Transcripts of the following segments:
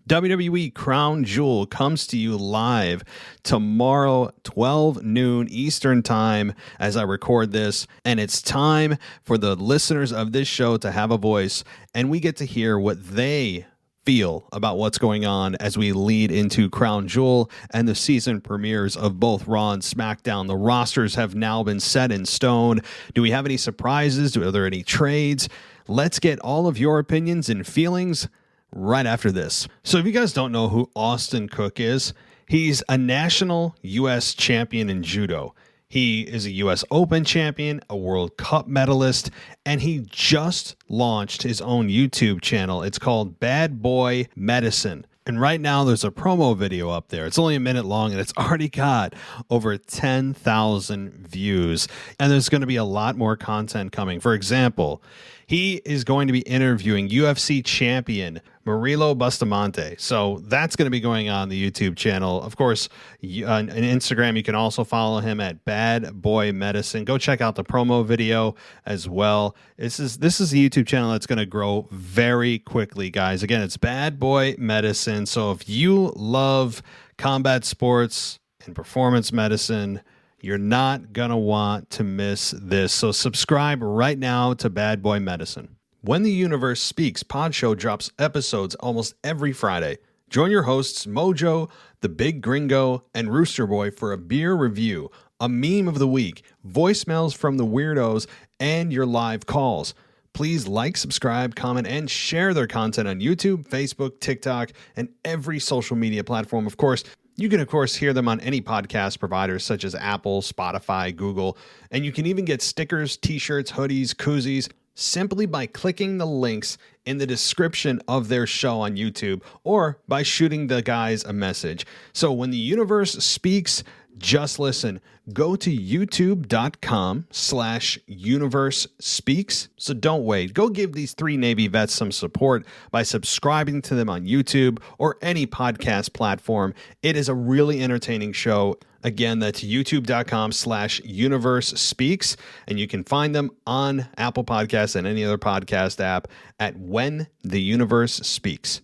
WWE Crown Jewel comes to you live tomorrow, 12 noon Eastern time as I record this. And it's time for the listeners of this show to have a voice. And we get to hear what they feel about what's going on as we lead into Crown Jewel and the season premieres of both Raw and Smackdown. The rosters have now been set in stone. Do we have any surprises? Are there any trades? Let's get all of your opinions and feelings right after this. So if you guys don't know who Austin Cook is, he's a national U.S. champion in judo. He is a U.S. Open champion, a World Cup medalist, and he just launched his own YouTube channel. It's called Bad Boy Medicine. And right now there's a promo video up there. It's only a minute long and it's already got over 10,000 views. And there's going to be a lot more content coming. For example, he is going to be interviewing UFC champion Murilo Bustamante. So that's going to be going on the YouTube channel. Of course, on Instagram, you can also follow him at Bad Boy Medicine. Go check out the promo video as well. This is a YouTube channel that's going to grow very quickly, guys. Again, it's Bad Boy Medicine. So if you love combat sports and performance medicine, you're not going to want to miss this. So subscribe right now to Bad Boy Medicine. When the Universe Speaks Pod Show drops episodes almost every Friday. Join your hosts Mojo, The Big Gringo, and Rooster Boy for a beer review, a meme of the week, voicemails from the weirdos, and your live calls. Please like, subscribe, comment, and share their content on YouTube, Facebook, TikTok, and every social media platform. Of course, you can, hear them on any podcast providers such as Apple, Spotify, Google, and you can even get stickers, t-shirts, hoodies, koozies, simply by clicking the links in the description of their show on YouTube or by shooting the guys a message. So when the universe speaks, just listen. Go to youtube.com/universe speaks. So don't wait. Go give these three Navy vets some support by subscribing to them on YouTube or any podcast platform. It is a really entertaining show. Again, that's youtube.com/universe speaks. And you can find them on Apple Podcasts and any other podcast app at When the Universe Speaks.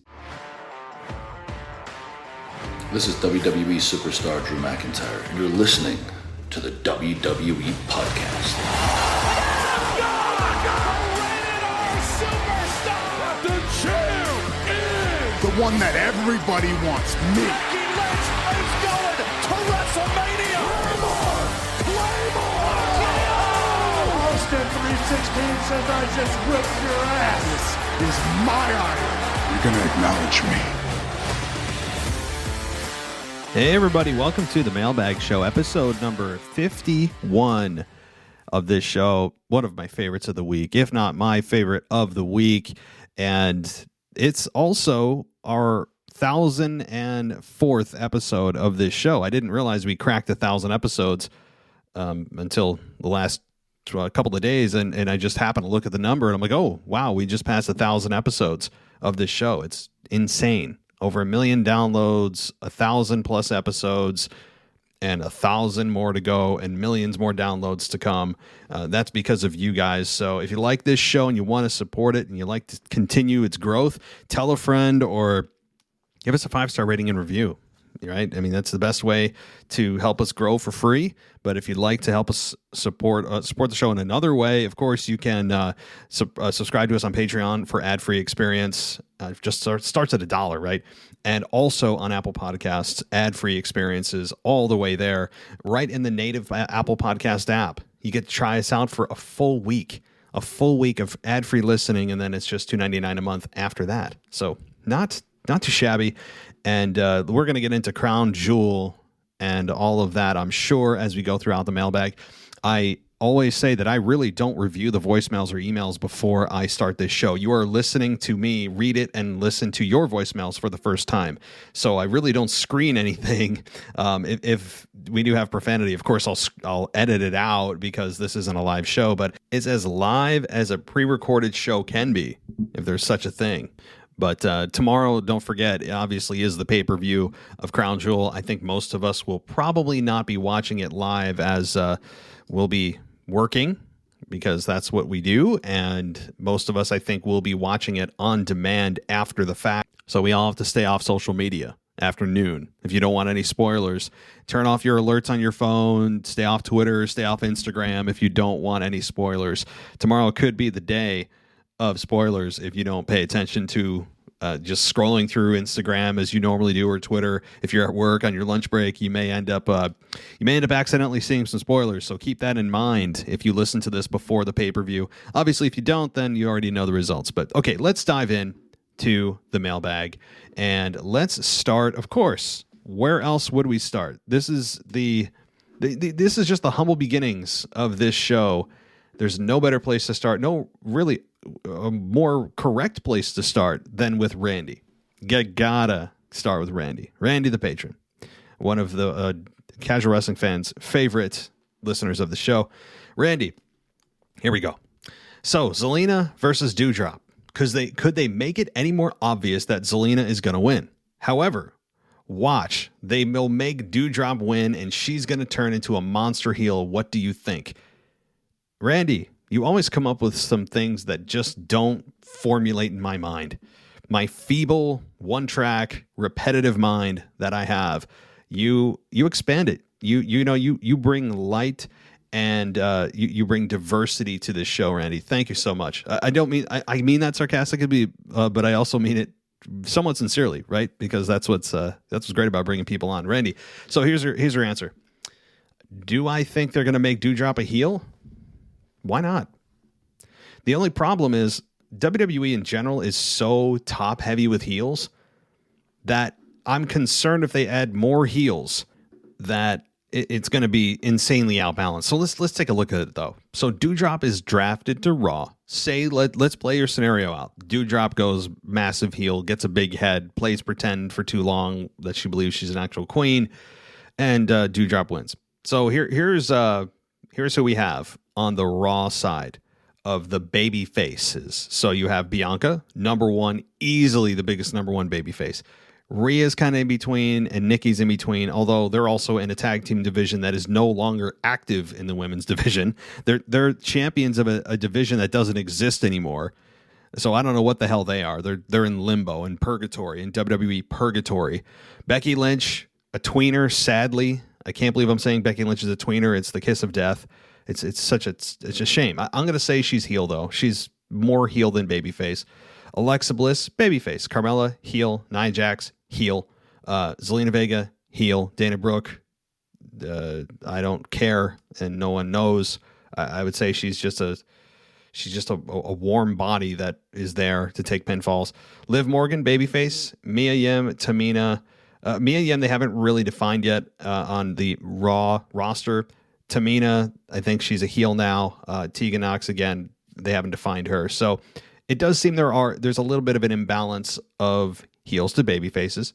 This is WWE superstar Drew McIntyre, and you're listening to the WWE Podcast. The champ is the one that everybody wants, me. Becky Lynch is going to WrestleMania. Claymore! Austin 316 says I just whipped your ass. This is my iron. You're going to acknowledge me. Hey everybody, welcome to the Mailbag Show, episode number 51 of this show. One of my favorites of the week, if not my favorite of the week. And it's also our 1,004th episode of this show. I didn't realize we cracked 1,000 episodes until the last couple of days. And I just happened to look at the number and I'm like, oh, wow, we just passed 1,000 episodes of this show. It's insane. Over 1 million downloads, 1,000 plus episodes, and 1,000 more to go, and millions more downloads to come. That's because of you guys. So if you like this show and you want to support it and you like to continue its growth, tell a friend or give us a 5-star rating and review. Right? I mean, that's the best way to help us grow for free. But if you'd like to help us support the show in another way, of course, you can subscribe to us on Patreon for ad-free experience. Just starts at $1, right? And also on Apple Podcasts, ad-free experiences all the way there, right in the native Apple Podcast app. You get to try us out for a full week of ad-free listening, and then it's just $2.99 a month after that. So not too shabby. And we're going to get into Crown Jewel and all of that, I'm sure, as we go throughout the mailbag. I always say that I really don't review the voicemails or emails before I start this show. You are listening to me read it and listen to your voicemails for the first time. So I really don't screen anything. If we do have profanity, of course, I'll edit it out because this isn't a live show, but it's as live as a pre-recorded show can be, if there's such a thing. But tomorrow, don't forget, obviously is the pay-per-view of Crown Jewel. I think most of us will probably not be watching it live as we'll be working because that's what we do. And most of us, I think, will be watching it on demand after the fact. So we all have to stay off social media after noon. If you don't want any spoilers, turn off your alerts on your phone, stay off Twitter, stay off Instagram if you don't want any spoilers. Tomorrow could be the day of spoilers if you don't pay attention to just scrolling through Instagram as you normally do, or Twitter. If you're at work on your lunch break, you may end up accidentally seeing some spoilers. So keep that in mind if you listen to this before the pay-per-view. Obviously, if you don't, then you already know the results. But okay, let's dive in to the mailbag, and let's start. Of course, where else would we start? This is this is just the humble beginnings of this show. There's no better place to start. No, really, a more correct place to start than with Randy. Gotta start with Randy. Randy the patron, one of the casual wrestling fans' favorite listeners of the show. Randy, here we go. So Zelena versus Dewdrop. Could they make it any more obvious that Zelena is going to win? However, watch. They will make Dewdrop win, and she's going to turn into a monster heel. What do you think? Randy, you always come up with some things that just don't formulate in my mind. My feeble, one-track, repetitive mind that I have, you expand it. You bring light and you bring diversity to this show, Randy. Thank you so much. I mean that sarcastically, but I also mean it somewhat sincerely, right? Because that's what's great about bringing people on, Randy. So here's her answer. Do I think they're going to make Dewdrop a heel? Why not? The only problem is WWE in general is so top heavy with heels that I'm concerned if they add more heels that it's going to be insanely outbalanced. So let's take a look at it though. So Dewdrop is drafted to Raw. Say let's play your scenario out. Dewdrop goes massive heel, gets a big head, plays pretend for too long that she believes she's an actual queen, and Dewdrop wins. So here's who we have on the Raw side of the baby faces. So you have Bianca, number one, easily the biggest number one baby face. Rhea's kind of in between, and Nikki's in between, although they're also in a tag team division that is no longer active in the women's division. They're champions of a division that doesn't exist anymore. So I don't know what the hell they are. They're in limbo, in purgatory, in WWE purgatory. Becky Lynch, a tweener, sadly. I can't believe I'm saying Becky Lynch is a tweener. It's the kiss of death. It's a shame. I'm going to say she's heel, though. She's more heel than babyface. Alexa Bliss, babyface. Carmella, heel. Nia Jax, heel. Zelena Vega, heel. Dana Brooke, I don't care, and no one knows. I would say she's just a warm body that is there to take pinfalls. Liv Morgan, babyface. Mia Yim, Tamina. Mia Yim, they haven't really defined yet on the Raw roster. Tamina, I think she's a heel now. Tegan Knox, again, they haven't defined her. So it does seem there's a little bit of an imbalance of heels to baby faces.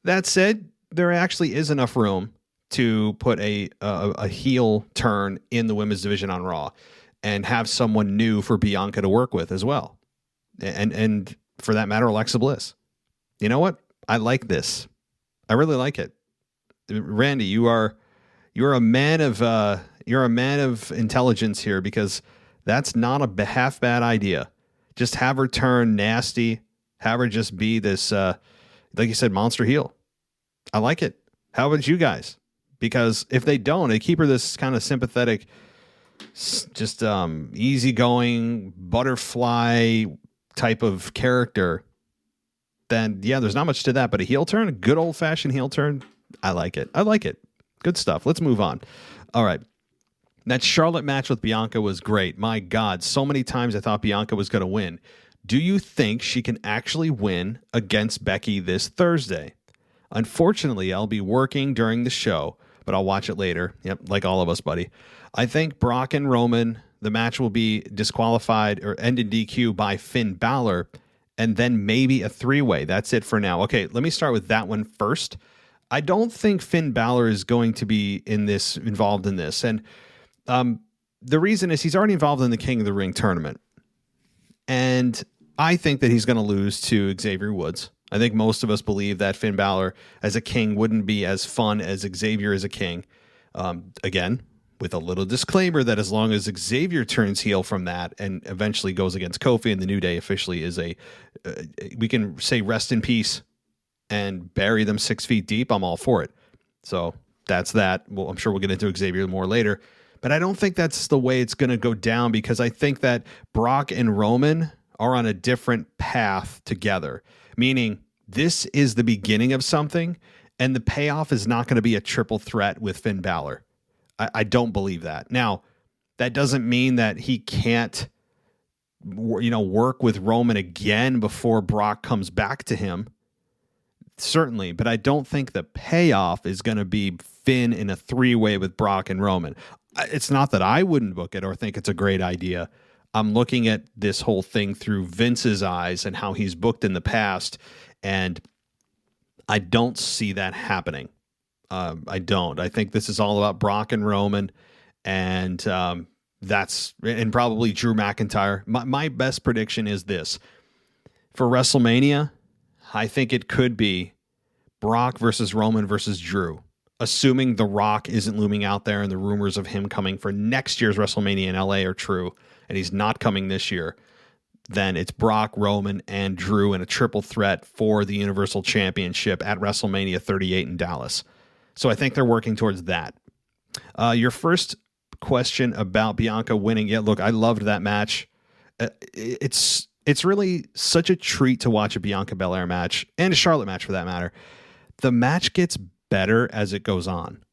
That said, there actually is enough room to put a heel turn in the women's division on Raw and have someone new for Bianca to work with as well. And for that matter, Alexa Bliss. You know what? I like this. I really like it. Randy, you're a man of intelligence here, because that's not a half bad idea. Just have her turn nasty. Have her just be this, like you said, monster heel. I like it. How about you guys? Because if they don't, they keep her this kind of sympathetic, just easygoing butterfly type of character, then yeah, there's not much to that. But a heel turn, a good old fashioned heel turn, I like it. Good stuff. Let's move on. All right. That Charlotte match with Bianca was great. My God, so many times I thought Bianca was going to win. Do you think she can actually win against Becky this Thursday? Unfortunately, I'll be working during the show, but I'll watch it later. Yep, like all of us, buddy. I think Brock and Roman, the match will be disqualified or end in DQ by Finn Balor, and then maybe a three-way. That's it for now. Okay, let me start with that one first. I don't think Finn Balor is going to be involved in this. And the reason is he's already involved in the King of the Ring tournament. And I think that he's going to lose to Xavier Woods. I think most of us believe that Finn Balor as a king wouldn't be as fun as Xavier as a king. Again, with a little disclaimer that as long as Xavier turns heel from that and eventually goes against Kofi and the New Day officially is we can say rest in peace and bury them 6 feet deep, I'm all for it. So that's that. Well, I'm sure we'll get into Xavier more later, but I don't think that's the way it's going to go down, because I think that Brock and Roman are on a different path together, meaning this is the beginning of something, and the payoff is not going to be a triple threat with Finn Balor. I don't believe that. Now, that doesn't mean that he can't, work with Roman again before Brock comes back to him. Certainly, but I don't think the payoff is going to be Finn in a 3-way with Brock and Roman. It's not that I wouldn't book it or think it's a great idea. I'm looking at this whole thing through Vince's eyes and how he's booked in the past, and I don't see that happening. I don't. I think this is all about Brock and Roman, and and probably Drew McIntyre. My best prediction is this. For WrestleMania, I think it could be Brock versus Roman versus Drew, assuming The Rock isn't looming out there and the rumors of him coming for next year's WrestleMania in LA are true, and he's not coming this year. Then it's Brock, Roman, and Drew in a triple threat for the Universal Championship at WrestleMania 38 in Dallas. So I think they're working towards that. Your first question about Bianca winning. Yeah, look, I loved that match. It's really such a treat to watch a Bianca Belair match, and a Charlotte match for that matter. The match gets better as it goes on.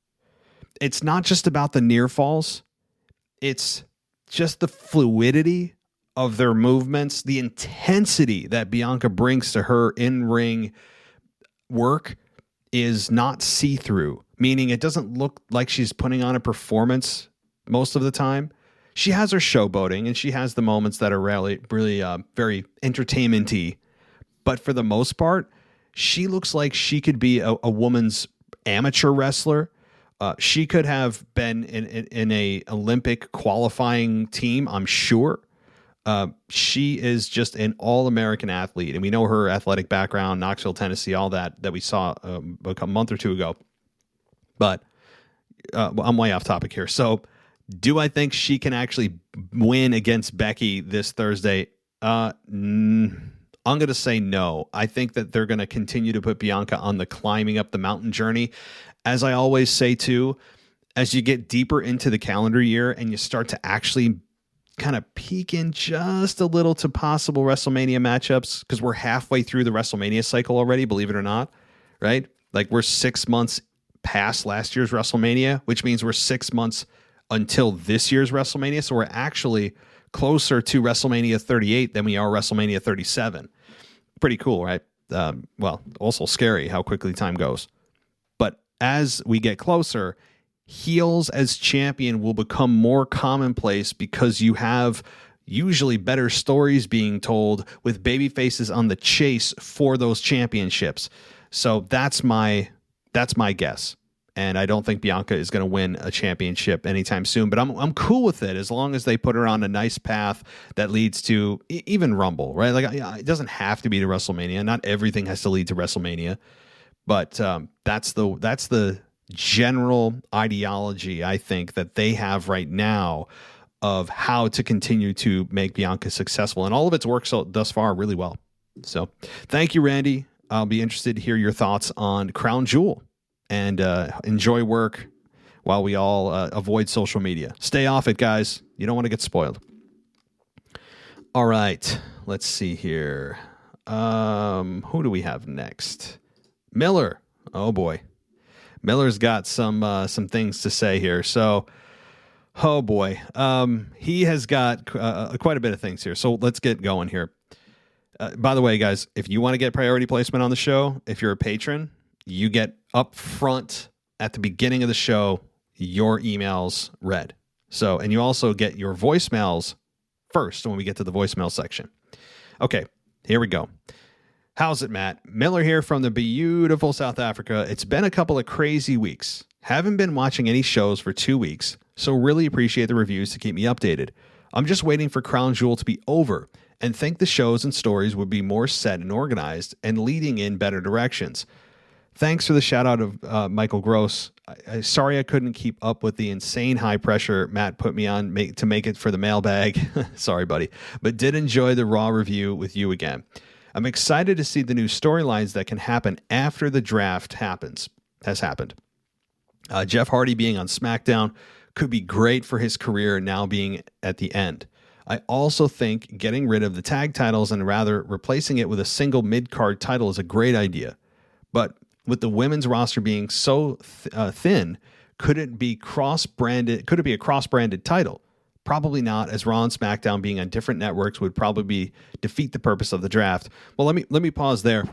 It's not just about the near falls. It's just the fluidity of their movements, the intensity that Bianca brings to her in-ring work is not see-through, meaning it doesn't look like she's putting on a performance most of the time. She has her showboating, and she has the moments that are really very entertainment-y. But for the most part, she looks like she could be a woman's amateur wrestler. She could have been in a Olympic qualifying team, I'm sure. She is just an all-American athlete, and we know her athletic background, Knoxville, Tennessee, all that we saw a month or two ago. But I'm way off topic here. So do I think she can actually win against Becky this Thursday? I'm going to say no. I think that they're going to continue to put Bianca on the climbing up the mountain journey. As I always say, too, as you get deeper into the calendar year and you start to actually kind of peek in just a little to possible WrestleMania matchups, because we're halfway through the WrestleMania cycle already, believe it or not, right? Like we're 6 months past last year's WrestleMania, which means we're 6 months until this year's WrestleMania. So we're actually closer to WrestleMania 38 than we are WrestleMania 37. Pretty cool, right? Well, also scary how quickly time goes. But as we get closer, heels as champion will become more commonplace because you have usually better stories being told with baby faces on the chase for those championships. So that's my guess. And I don't think Bianca is going to win a championship anytime soon, but I'm cool with it as long as they put her on a nice path that leads to even Rumble, right? Like it doesn't have to be to WrestleMania. Not everything has to lead to WrestleMania, but that's the general ideology I think that they have right now of how to continue to make Bianca successful, and all of it's worked thus far really well. So thank you, Randy. I'll be interested to hear your thoughts on Crown Jewel, and enjoy work while we all avoid social media. Stay off it, guys. You don't want to get spoiled. All right, let's see here. Who do we have next? Miller. Oh boy. Miller's got some things to say here. So, oh boy, he has got quite a bit of things here. So let's get going here. By the way, guys, if you want to get priority placement on the show, if you're a patron, you get up front at the beginning of the show your emails read. So, and you also get your voicemails first when we get to the voicemail section. Okay, here we go. How's it, Matt? Miller here from the beautiful South Africa. It's been a couple of crazy weeks. Haven't been watching any shows for 2 weeks, so really appreciate the reviews to keep me updated. I'm just waiting for Crown Jewel to be over and think the shows and stories would be more set and organized and leading in better directions. Thanks for the shout out of Michael Gross. Sorry I couldn't keep up with the insane high pressure Matt put me on to make it for the mailbag. Sorry, buddy. But did enjoy the Raw review with you again. I'm excited to see the new storylines that can happen after the draft has happened. Jeff Hardy being on Smackdown could be great for his career now being at the end. I also think getting rid of the tag titles and rather replacing it with a single mid-card title is a great idea. But with the women's roster being so thin, could it be cross-branded? Could it be a cross-branded title? Probably not, as Raw and SmackDown being on different networks would probably defeat the purpose of the draft. Well, let me pause there.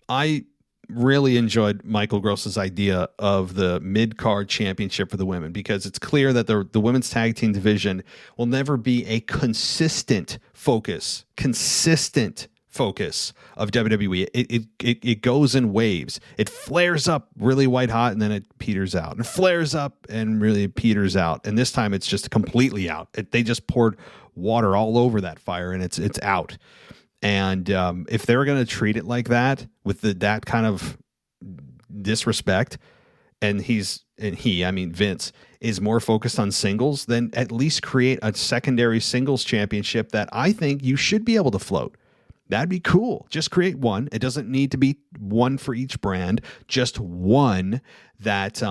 I really enjoyed Michael Gross's idea of the mid-card championship for the women, because it's clear that the women's tag team division will never be a consistent focus of WWE. It goes in waves. It flares up really white hot and then it peters out, and flares up and really peters out. And this time it's just completely out. They just poured water all over that fire and it's out. And if they're going to treat it like that, with that kind of disrespect, and Vince is more focused on singles, then at least create a secondary singles championship that I think you should be able to float. That'd be cool. Just create one. It doesn't need to be one for each brand. Just one that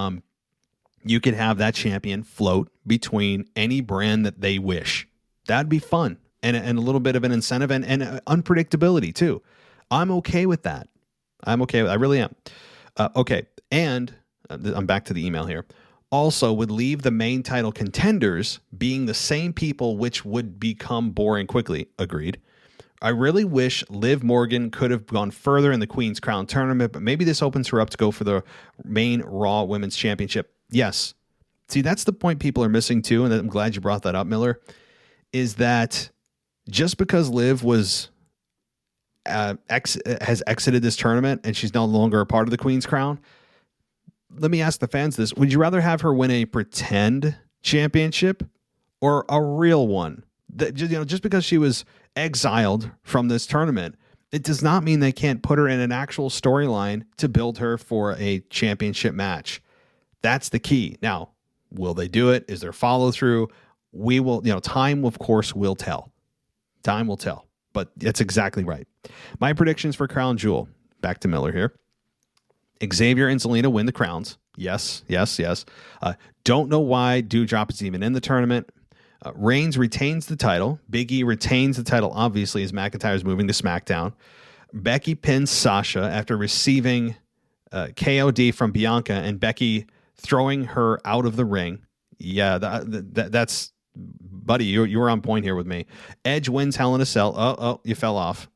you could have that champion float between any brand that they wish. That'd be fun. And a little bit of an incentive and unpredictability too. I'm okay with that. I really am. Okay. And I'm back to the email here. Also would leave the main title contenders being the same people, which would become boring quickly. Agreed. I really wish Liv Morgan could have gone further in the Queen's Crown tournament, but maybe this opens her up to go for the main Raw Women's Championship. Yes. See, that's the point people are missing too, and I'm glad you brought that up, Miller, is that just because Liv has exited this tournament and she's no longer a part of the Queen's Crown, let me ask the fans this. Would you rather have her win a pretend championship or a real one? Just because she was exiled from this tournament, it does not mean they can't put her in an actual storyline to build her for a championship match. That's the key. Now, will they do it? Is there follow through? We will, time of course will tell. Time will tell, but that's exactly right. My predictions for Crown Jewel. Back to Miller here. Xavier and Zelena win the crowns. Yes. Don't know why Dewdrop is even in the tournament. Reigns retains the title. Big E retains the title, obviously, as McIntyre is moving to SmackDown. Becky pins Sasha after receiving KOD from Bianca and Becky throwing her out of the ring. Yeah, that's... Buddy, you were on point here with me. Edge wins Hell in a Cell. Oh, you fell off.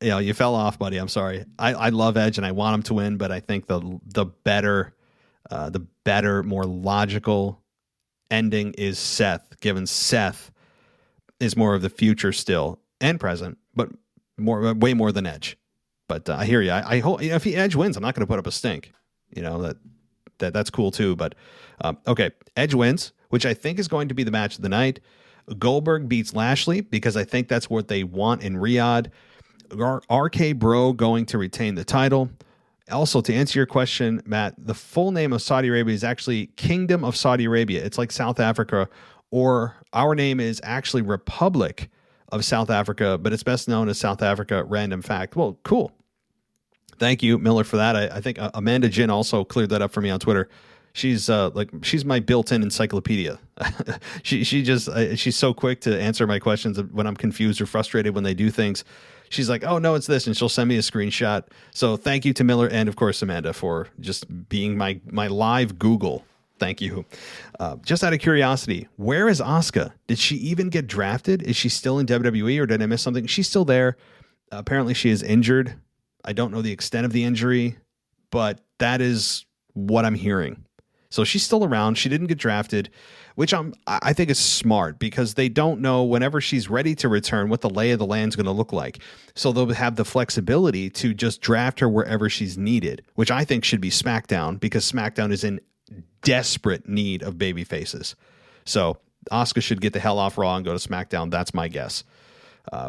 You fell off, buddy. I'm sorry. I love Edge and I want him to win, but I think the better, more logical ending is Seth. Given Seth is more of the future still and present, but way more than Edge. But I hear you. I hope if Edge wins, I'm not going to put up a stink. That's cool too. But okay, Edge wins, which I think is going to be the match of the night. Goldberg beats Lashley because I think that's what they want in Riyadh. RK Bro going to retain the title. Also, to answer your question, Matt, the full name of Saudi Arabia is actually Kingdom of Saudi Arabia. It's like South Africa, or our name is actually Republic of South Africa, but it's best known as South Africa. Random fact. Well, cool. Thank you, Miller, for that. I think Amanda Jin also cleared that up for me on Twitter. She's my built-in encyclopedia. She's so quick to answer my questions when I'm confused or frustrated when they do things. She's like, oh no, it's this, and she'll send me a screenshot. So thank you to Miller and of course Amanda for just being my live Google. Thank you. Just out of curiosity, where is Asuka? Did she even get drafted? Is she still in WWE or did I miss something? She's still there. Apparently she is injured. I don't know the extent of the injury, but that is what I'm hearing. So she's still around. She didn't get drafted, which I think is smart because they don't know whenever she's ready to return what the lay of the land's going to look like. So they'll have the flexibility to just draft her wherever she's needed, which I think should be SmackDown because SmackDown is in desperate need of baby faces. So Asuka should get the hell off Raw and go to SmackDown. That's my guess.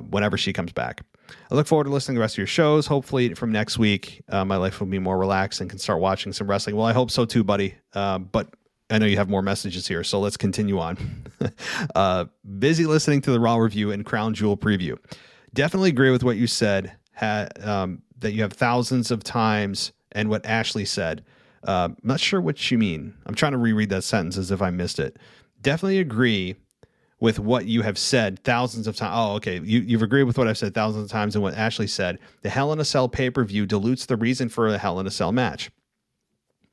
Whenever she comes back. I look forward to listening to the rest of your shows. Hopefully from next week, my life will be more relaxed and can start watching some wrestling. Well, I hope so too, buddy. But I know you have more messages here, so let's continue on. Busy listening to the Raw review and Crown Jewel preview. Definitely agree with what you said, that you have thousands of times, and what Ashley said. I'm not sure what you mean. I'm trying to reread that sentence as if I missed it. Definitely agree with what you have said thousands of times. Oh, okay. You've agreed with what I've said thousands of times and what Ashley said. The Hell in a Cell pay-per-view dilutes the reason for a Hell in a Cell match.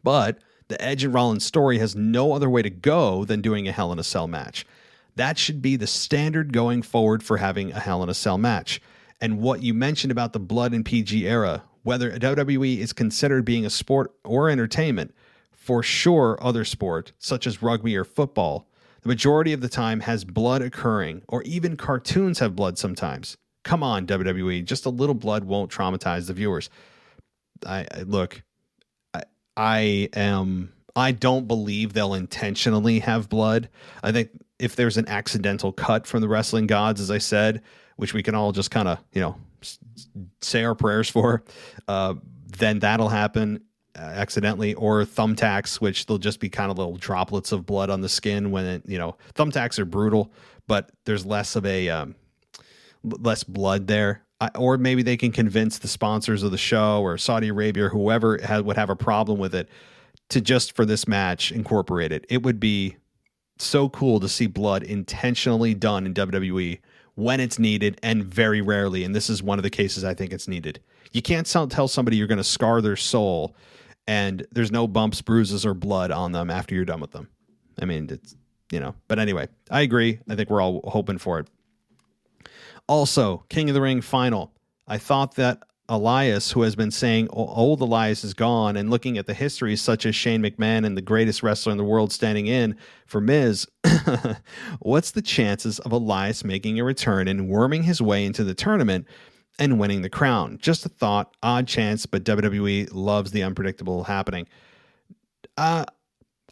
But the Edge and Rollins story has no other way to go than doing a Hell in a Cell match. That should be the standard going forward for having a Hell in a Cell match. And what you mentioned about the blood and PG era, whether WWE is considered being a sport or entertainment, for sure other sport, such as rugby or football, the majority of the time has blood occurring, or even cartoons have blood sometimes. Come on, WWE, just a little blood won't traumatize the viewers. I don't believe they'll intentionally have blood. I think if there's an accidental cut from the wrestling gods, as I said, which we can all just kind of, say our prayers for, then that'll happen accidentally, or thumbtacks, which they'll just be kind of little droplets of blood on the skin when it, thumbtacks are brutal, but there's less of a, less blood there. Or maybe they can convince the sponsors of the show or Saudi Arabia or whoever would have a problem with it to just for this match incorporate it. It would be so cool to see blood intentionally done in WWE when it's needed, and very rarely. And this is one of the cases I think it's needed. You can't tell somebody you're going to scar their soul and there's no bumps, bruises, or blood on them after you're done with them. I mean, it's, but anyway, I agree. I think we're all hoping for it. Also, King of the Ring final. I thought that Elias, who has been saying old Elias is gone, and looking at the history such as Shane McMahon and the greatest wrestler in the world standing in for Miz, what's the chances of Elias making a return and worming his way into the tournament and winning the crown? Just a thought, odd chance, but WWE loves the unpredictable happening. I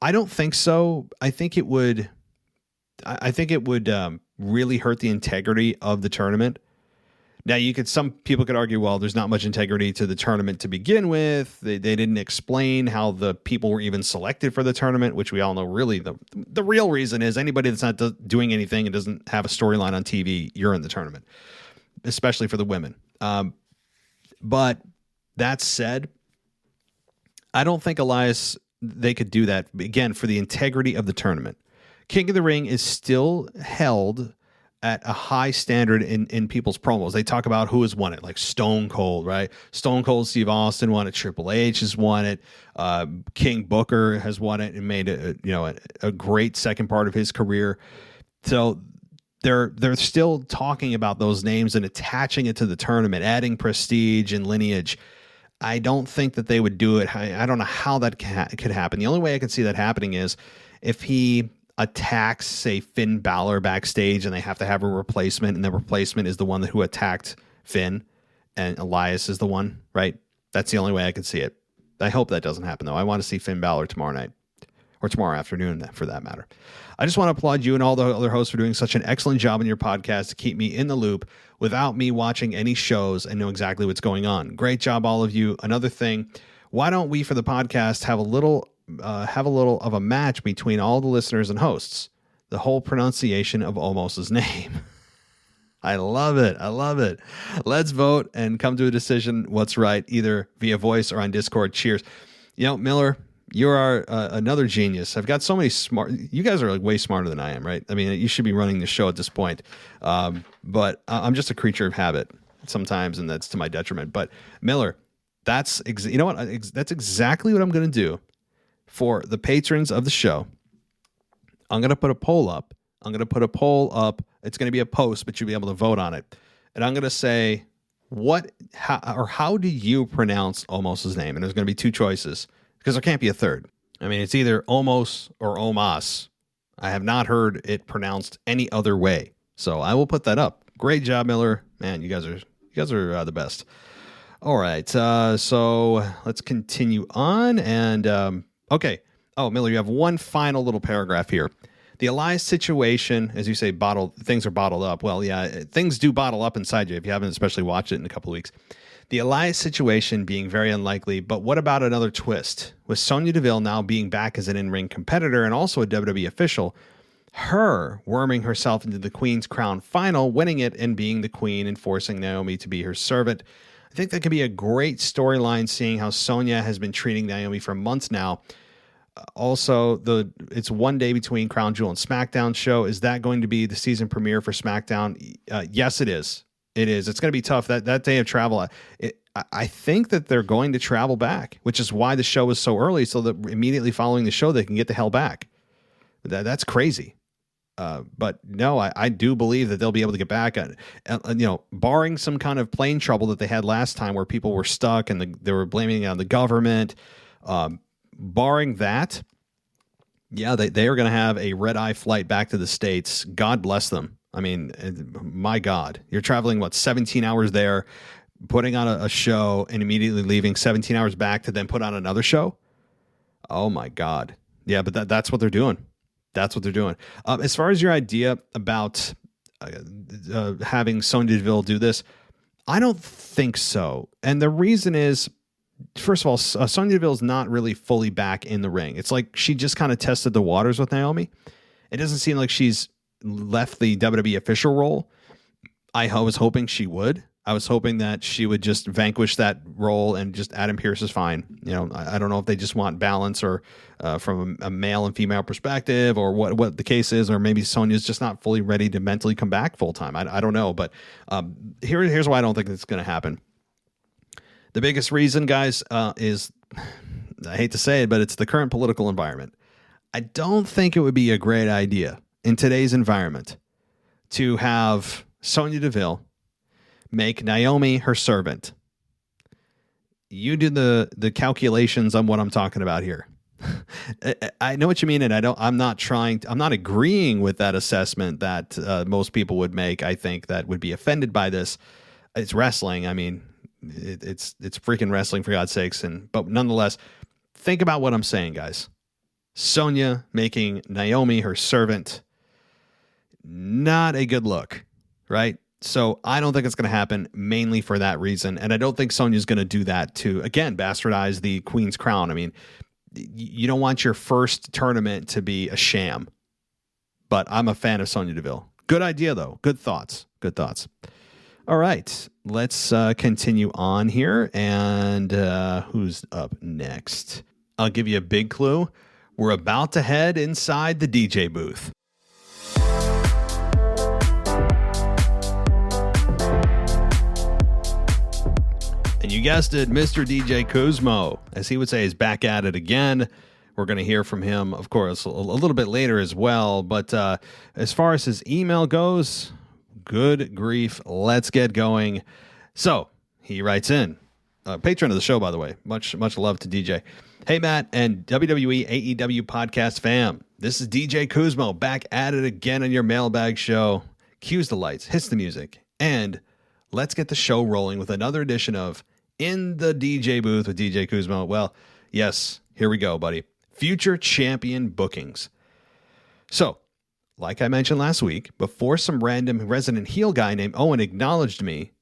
don't think so. I think it would really hurt the integrity of the tournament. Now, some people could argue, well, there's not much integrity to the tournament to begin with. They didn't explain how the people were even selected for the tournament, which we all know really the real reason is anybody that's not doing anything and doesn't have a storyline on TV, you're in the tournament, especially for the women. But that said, I don't think Elias, they could do that, again, for the integrity of the tournament. King of the Ring is still held at a high standard in people's promos. They talk about who has won it, like Stone Cold, right? Stone Cold Steve Austin won it. Triple H has won it. King Booker has won it and made a great second part of his career. So they're still talking about those names and attaching it to the tournament, adding prestige and lineage. I don't think that they would do it. I don't know how that could happen. The only way I could see that happening is if he attacks, say, Finn Balor backstage and they have to have a replacement, and the replacement is the one who attacked Finn, and Elias is the one, right? That's the only way I could see it. I hope that doesn't happen, though. I want to see Finn Balor tomorrow night, or tomorrow afternoon, for that matter. I just want to applaud you and all the other hosts for doing such an excellent job in your podcast to keep me in the loop without me watching any shows and know exactly what's going on. Great job, all of you. Another thing, why don't we, for the podcast, have a little of a match between all the listeners and hosts? The whole pronunciation of Omos's name. I love it. I love it. Let's vote and come to a decision what's right, either via voice or on Discord. Cheers. Miller, you are another genius. I've got so many you guys are like way smarter than I am, right? I mean, you should be running the show at this point. But I'm just a creature of habit sometimes, and that's to my detriment. But Miller, that's that's exactly what I'm going to do. For the patrons of the show, I'm going to put a poll up. It's going to be a post, but you'll be able to vote on it. And I'm going to say, how do you pronounce Omos's name? And there's going to be two choices, because there can't be a third. I mean, it's either Omos or Omos. I have not heard it pronounced any other way. So I will put that up. Great job, Miller. Man, you guys are the best. All right. So let's continue on. And, okay. Oh, Miller, you have one final little paragraph here. The Elias situation, as you say, things are bottled up. Well, yeah, things do bottle up inside you if you haven't especially watched it in a couple of weeks. The Elias situation being very unlikely, but what about another twist? With Sonya Deville now being back as an in-ring competitor and also a WWE official, her worming herself into the Queen's Crown final, winning it, and being the Queen and forcing Naomi to be her servant. I think that could be a great storyline, seeing how Sonya has been treating Naomi for months now. Also, it's one day between Crown Jewel and SmackDown show. Is that going to be the season premiere for SmackDown? Yes, it is. It is. It's going to be tough. That day of travel, I think that they're going to travel back, which is why the show was so early, so that immediately following the show, they can get the hell back. That's crazy. But no, I do believe that they'll be able to get back. Barring some kind of plane trouble that they had last time where people were stuck and they were blaming it on the government. Barring that, yeah, they are going to have a red-eye flight back to the States. God bless them. I mean, my God, you're traveling, 17 hours there, putting on a show and immediately leaving 17 hours back to then put on another show. Oh, my God. Yeah, but that's what they're doing. That's what they're doing. As far as your idea about having Sonya Deville do this, I don't think so. And the reason is, first of all, Sonya Deville is not really fully back in the ring. It's like she just kind of tested the waters with Naomi. It doesn't seem like she's left the WWE official role. I was hoping she would. I was hoping that she would just vanquish that role and just Adam Pearce is fine. I don't know if they just want balance or from a male and female perspective or what the case is, or maybe Sonya's just not fully ready to mentally come back full time. I don't know, but here's why I don't think it's going to happen. The biggest reason, guys, is, I hate to say it, but it's the current political environment. I don't think it would be a great idea in today's environment to have Sonya Deville make Naomi her servant. You do the calculations on what I'm talking about here. I know what you mean, and I'm not agreeing with that assessment that most people would make. I think that would be offended by this. It's wrestling. I mean, it's freaking wrestling, for God's sakes. But nonetheless, think about what I'm saying, guys. Sonya making Naomi her servant, not a good look, right? So I don't think it's going to happen, mainly for that reason. And I don't think Sonya's going to do that to, again, bastardize the Queen's Crown. I mean, you don't want your first tournament to be a sham. But I'm a fan of Sonya Deville. Good idea, though. Good thoughts. Good thoughts. All right. Let's continue on here. And who's up next? I'll give you a big clue. We're about to head inside the DJ booth. And you guessed it, Mr. DJ Kuzmo, as he would say, is back at it again. We're going to hear from him, of course, a little bit later as well. But as far as his email goes, good grief, let's get going. So he writes in, patron of the show, by the way. Much love to DJ. Hey, Matt and WWE AEW podcast fam. This is DJ Kuzmo back at it again on your Mailbag show. Cues the lights, hits the music, and let's get the show rolling with another edition of In the DJ Booth with DJ Kuzmo. Well, yes, here we go, buddy. Future champion bookings. So, like I mentioned last week, before some random resident heel guy named Owen acknowledged me,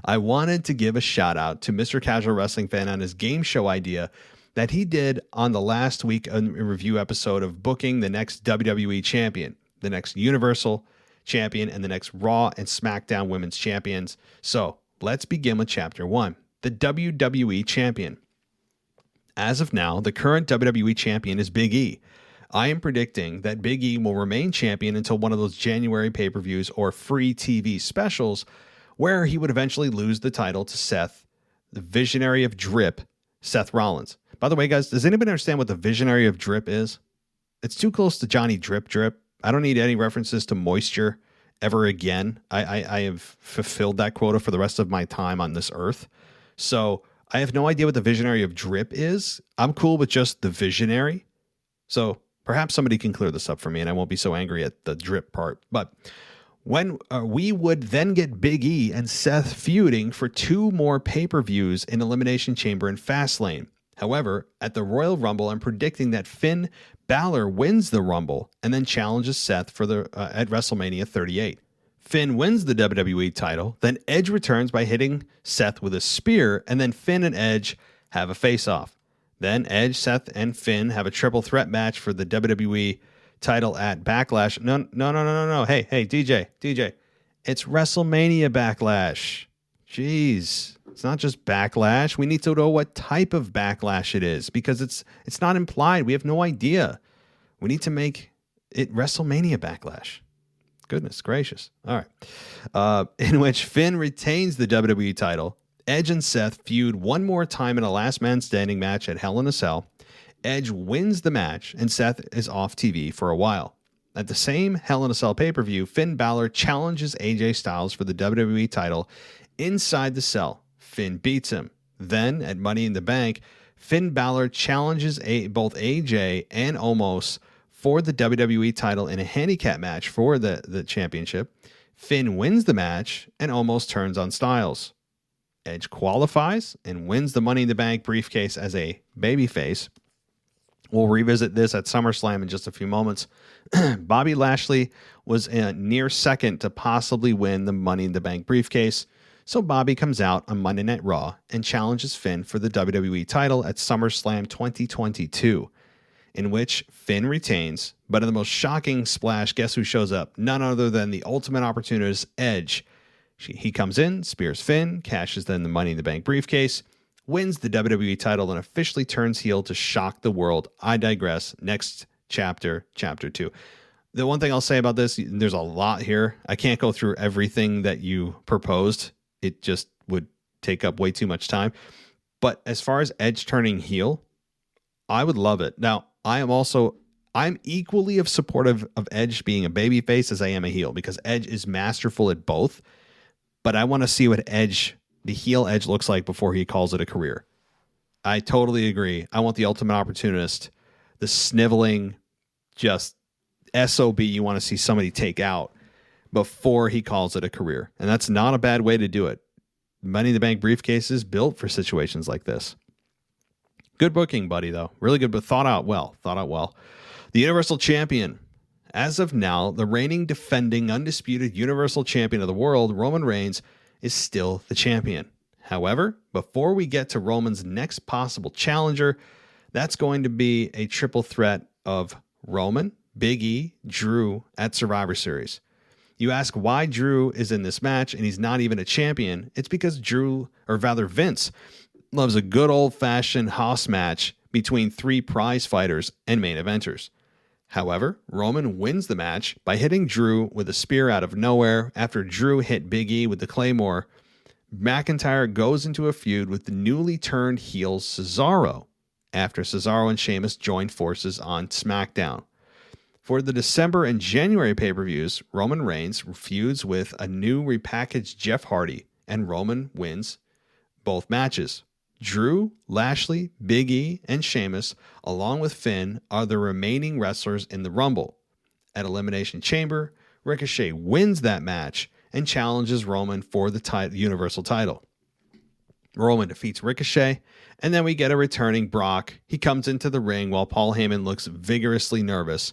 I wanted to give a shout out to Mr. Casual Wrestling Fan on his game show idea that he did on the last week in review episode of booking the next WWE champion, the next Universal champion, and the next Raw and SmackDown women's champions. So let's begin with chapter 1, the WWE champion. As of now, the current WWE champion is Big E. I am predicting that Big E will remain champion until one of those January pay-per-views or free TV specials where he would eventually lose the title to Seth, the visionary of drip, Seth Rollins. By the way, guys, does anybody understand what the visionary of drip is? It's too close to Johnny Drip Drip. I don't need any references to moisture ever again. I have fulfilled that quota for the rest of my time on this earth. So I have no idea what the visionary of drip is. I'm cool with just the visionary. So perhaps somebody can clear this up for me and I won't be so angry at the drip part. But when we would then get Big E and Seth feuding for 2 more pay-per-views in Elimination Chamber and Fastlane. However, at the Royal Rumble, I'm predicting that Finn Balor wins the Rumble and then challenges Seth for at WrestleMania 38. Finn wins the WWE title, then Edge returns by hitting Seth with a spear, and then Finn and Edge have a face-off. Then Edge, Seth, and Finn have a triple threat match for the WWE title at Backlash. No. Hey, DJ. It's WrestleMania Backlash. Jeez. It's not just Backlash. We need to know what type of Backlash it is because it's not implied. We have no idea. We need to make it WrestleMania Backlash. Goodness gracious. All right. In which Finn retains the WWE title. Edge and Seth feud one more time in a last man standing match at Hell in a Cell. Edge wins the match and Seth is off TV for a while. At the same Hell in a Cell pay-per-view, Finn Balor challenges AJ Styles for the WWE title inside the cell. Finn beats him. Then, at Money in the Bank, Finn Balor challenges both AJ and Omos for the WWE title in a handicap match for the championship. Finn wins the match, and Omos turns on Styles. Edge qualifies and wins the Money in the Bank briefcase as a babyface. We'll revisit this at SummerSlam in just a few moments. Bobby Lashley was near second to possibly win the Money in the Bank briefcase. So Bobby comes out on Monday Night Raw and challenges Finn for the WWE title at SummerSlam 2022, in which Finn retains. But in the most shocking splash, guess who shows up? None other than the ultimate opportunist, Edge. He comes in, spears Finn, cashes then the Money in the Bank briefcase, wins the WWE title, and officially turns heel to shock the world. I digress. Next chapter, chapter 2. The one thing I'll say about this, there's a lot here. I can't go through everything that you proposed. It just would take up way too much time. But as far as Edge turning heel, I would love it. Now, I'm equally of supportive of Edge being a babyface as I am a heel, because Edge is masterful at both. But I want to see what the heel Edge looks like before he calls it a career. I totally agree. I want the ultimate opportunist, the sniveling, just SOB you want to see somebody take out before he calls it a career. And that's not a bad way to do it. Money in the Bank briefcase is built for situations like this. Good booking, buddy, though. Really good, but thought out well. The Universal Champion. As of now, the reigning, defending, undisputed Universal Champion of the world, Roman Reigns, is still the champion. However, before we get to Roman's next possible challenger, that's going to be a triple threat of Roman, Big E, Drew at Survivor Series. You ask why Drew is in this match and he's not even a champion. It's because Vince loves a good old-fashioned house match between three prize fighters and main eventers. However, Roman wins the match by hitting Drew with a spear out of nowhere after Drew hit Big E with the Claymore. McIntyre goes into a feud with the newly turned heel Cesaro after Cesaro and Sheamus join forces on Smackdown. For the December and January pay-per-views, Roman Reigns feuds with a new repackaged Jeff Hardy, and Roman wins both matches. Drew, Lashley, Big E, and Sheamus, along with Finn, are the remaining wrestlers in the Rumble. At Elimination Chamber, Ricochet wins that match and challenges Roman for the Universal title. Roman defeats Ricochet, and then we get a returning Brock. He comes into the ring while Paul Heyman looks vigorously nervous.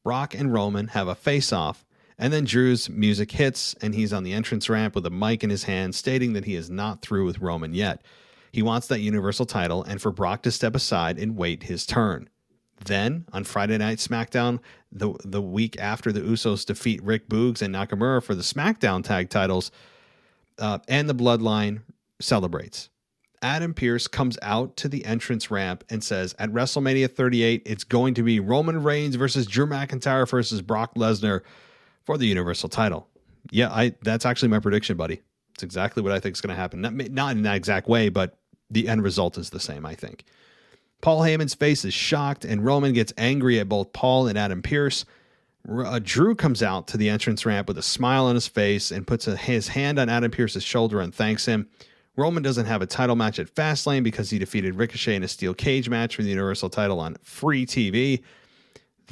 Brock and Roman have a face-off, and then Drew's music hits, and he's on the entrance ramp with a mic in his hand, stating that he is not through with Roman yet. He wants that Universal title and for Brock to step aside and wait his turn. Then, on Friday Night SmackDown, the week after the Usos defeat Rick Boogs and Nakamura for the SmackDown tag titles, and the Bloodline celebrates. Adam Pearce comes out to the entrance ramp and says, at WrestleMania 38, it's going to be Roman Reigns versus Drew McIntyre versus Brock Lesnar for the Universal title. Yeah, that's actually my prediction, buddy. It's exactly what I think is going to happen. Not in that exact way, but the end result is the same, I think. Paul Heyman's face is shocked, and Roman gets angry at both Paul and Adam Pearce. Drew comes out to the entrance ramp with a smile on his face and puts his hand on Adam Pearce's shoulder and thanks him. Roman doesn't have a title match at Fastlane because he defeated Ricochet in a steel cage match for the Universal title on free TV.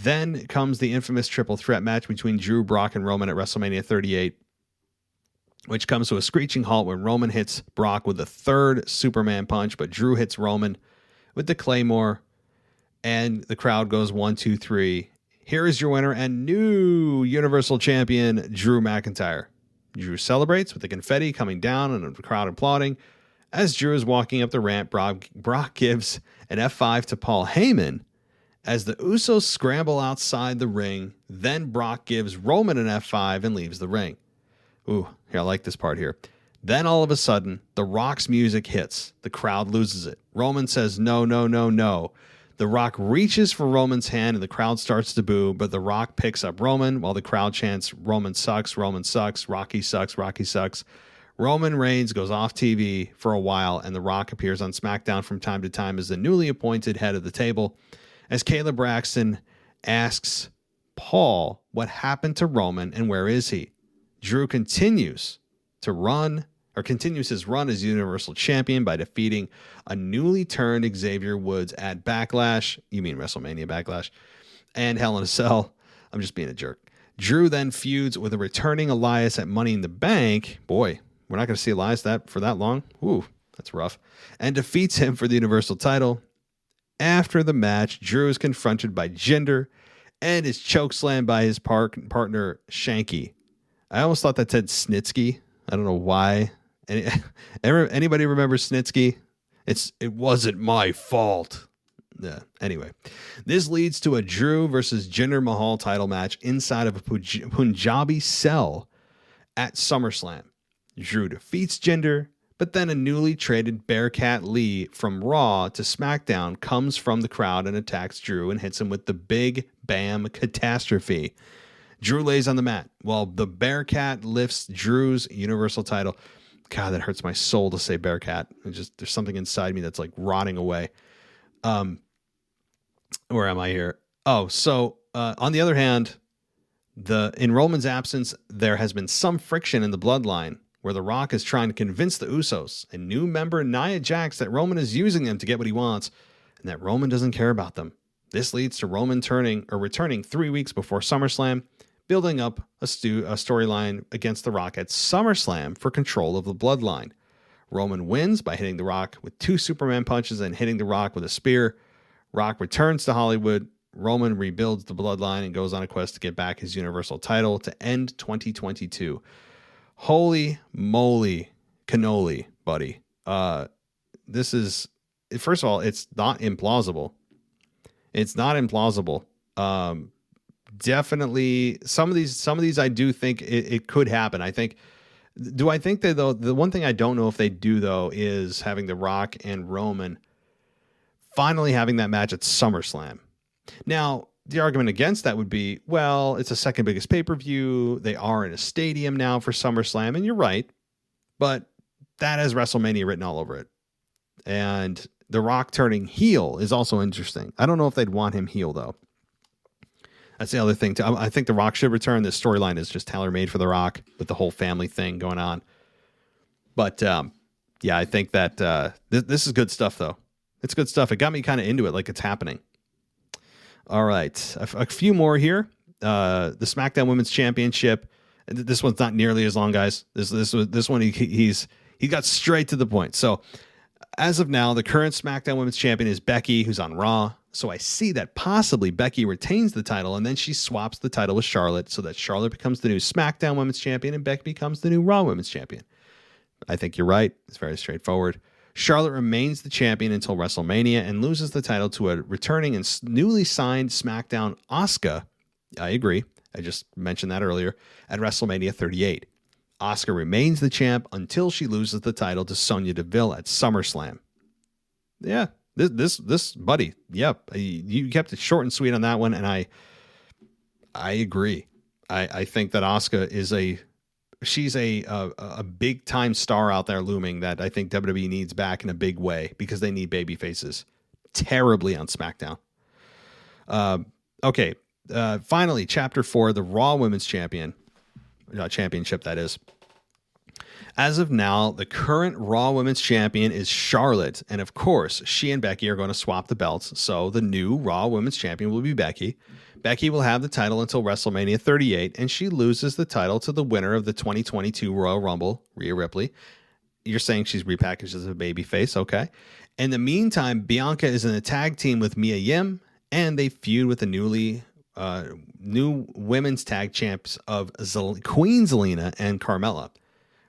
Then comes the infamous triple threat match between Drew, Brock, and Roman at WrestleMania 38, which comes to a screeching halt when Roman hits Brock with the third Superman punch, but Drew hits Roman with the Claymore, and the crowd goes 1, 2, 3. Here is your winner and new Universal Champion, Drew McIntyre. Drew celebrates with the confetti coming down and the crowd applauding. As Drew is walking up the ramp, Brock gives an F5 to Paul Heyman as the Usos scramble outside the ring. Then Brock gives Roman an F5 and leaves the ring. Ooh, here, I like this part here. Then all of a sudden, The Rock's music hits. The crowd loses it. Roman says, no, no, no, no. The Rock reaches for Roman's hand and the crowd starts to boo, but The Rock picks up Roman while the crowd chants, Roman sucks, Roman sucks, Rocky sucks, Rocky sucks. Roman Reigns goes off TV for a while, and The Rock appears on SmackDown from time to time as the newly appointed head of the table. As Kayla Braxton asks Paul what happened to Roman and where is he? Drew continues his run as Universal Champion by defeating a newly turned Xavier Woods at Backlash. You mean WrestleMania Backlash? And Hell in a Cell. I'm just being a jerk. Drew then feuds with a returning Elias at Money in the Bank. Boy, we're not going to see Elias for that long. Ooh, that's rough. And defeats him for the Universal title. After the match, Drew is confronted by Jinder and is chokeslammed by his partner Shanky. I almost thought that said Snitsky. I don't know why. Anybody remember Snitsky? It wasn't my fault. Yeah. Anyway, this leads to a Drew versus Jinder Mahal title match inside of a Punjabi cell at SummerSlam. Drew defeats Jinder, but then a newly traded Bearcat Lee from Raw to SmackDown comes from the crowd and attacks Drew and hits him with the Big Bam Catastrophe. Drew lays on the mat while the Bearcat lifts Drew's Universal title. God, that hurts my soul to say Bearcat. There's something inside me that's like rotting away. Where am I here? Oh, so on the other hand, in Roman's absence, there has been some friction in the bloodline where The Rock is trying to convince the Usos and new member Nia Jax that Roman is using them to get what he wants and that Roman doesn't care about them. This leads to Roman returning 3 weeks before SummerSlam, building up a storyline against The Rock at SummerSlam for control of the bloodline. Roman wins by hitting The Rock with 2 Superman punches and hitting The Rock with a spear. Rock returns to Hollywood. Roman rebuilds the bloodline and goes on a quest to get back his Universal title to end 2022. Holy moly cannoli, buddy. This is, first of all, it's not implausible. It's not implausible. Definitely some of these I do think it could happen. I think that though, the one thing I don't know if they do though is having The Rock and Roman finally having that match at SummerSlam. Now, the argument against that would be, well, it's the second biggest pay-per-view. They are in a stadium now for SummerSlam, and you're right, but that has WrestleMania written all over it. And The Rock turning heel is also interesting. I don't know if they'd want him heel though. That's the other thing too. I think The Rock should return. This storyline is just tailor-made for The Rock with the whole family thing going on. But yeah, I think that this is good stuff though. It's good stuff. It got me kind of into it, like it's happening. All right, a few more here. The SmackDown Women's Championship. This one's not nearly as long, guys. This one he got straight to the point. So as of now, the current SmackDown Women's Champion is Becky, who's on Raw. So I see that possibly Becky retains the title and then she swaps the title with Charlotte so that Charlotte becomes the new SmackDown Women's Champion and Becky becomes the new Raw Women's Champion. I think you're right. It's very straightforward. Charlotte remains the champion until WrestleMania and loses the title to a returning and newly signed SmackDown Asuka. I agree. I just mentioned that earlier at WrestleMania 38. Asuka remains the champ until she loses the title to Sonya Deville at SummerSlam. Yeah, this buddy. Yep, you kept it short and sweet on that one, and I agree. I think that Asuka is she's a big time star out there looming that I think WWE needs back in a big way because they need baby faces terribly on SmackDown. Okay. Finally, Chapter 4, the Raw Women's Championship, that is. As of now, the current Raw Women's Champion is Charlotte. And of course, she and Becky are going to swap the belts. So the new Raw Women's Champion will be Becky. Becky will have the title until WrestleMania 38, and she loses the title to the winner of the 2022 Royal Rumble, Rhea Ripley. You're saying she's repackaged as a babyface, okay. In the meantime, Bianca is in a tag team with Mia Yim, and they feud with the new women's tag champs of Queen Zelena and Carmella.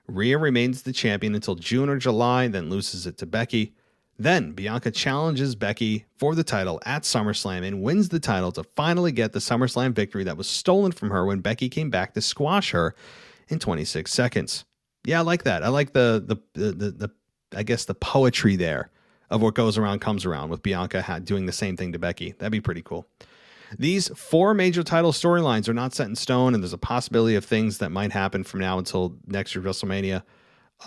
Rhea remains the champion until June or July, then loses it to Becky. Then Bianca challenges Becky for the title at SummerSlam and wins the title to finally get the SummerSlam victory that was stolen from her when Becky came back to squash her in 26 seconds. Yeah, I like that. I like the I guess the poetry there of what goes around comes around with Bianca doing the same thing to Becky. That'd be pretty cool. These 4 major title storylines are not set in stone, and there's a possibility of things that might happen from now until next year's WrestleMania.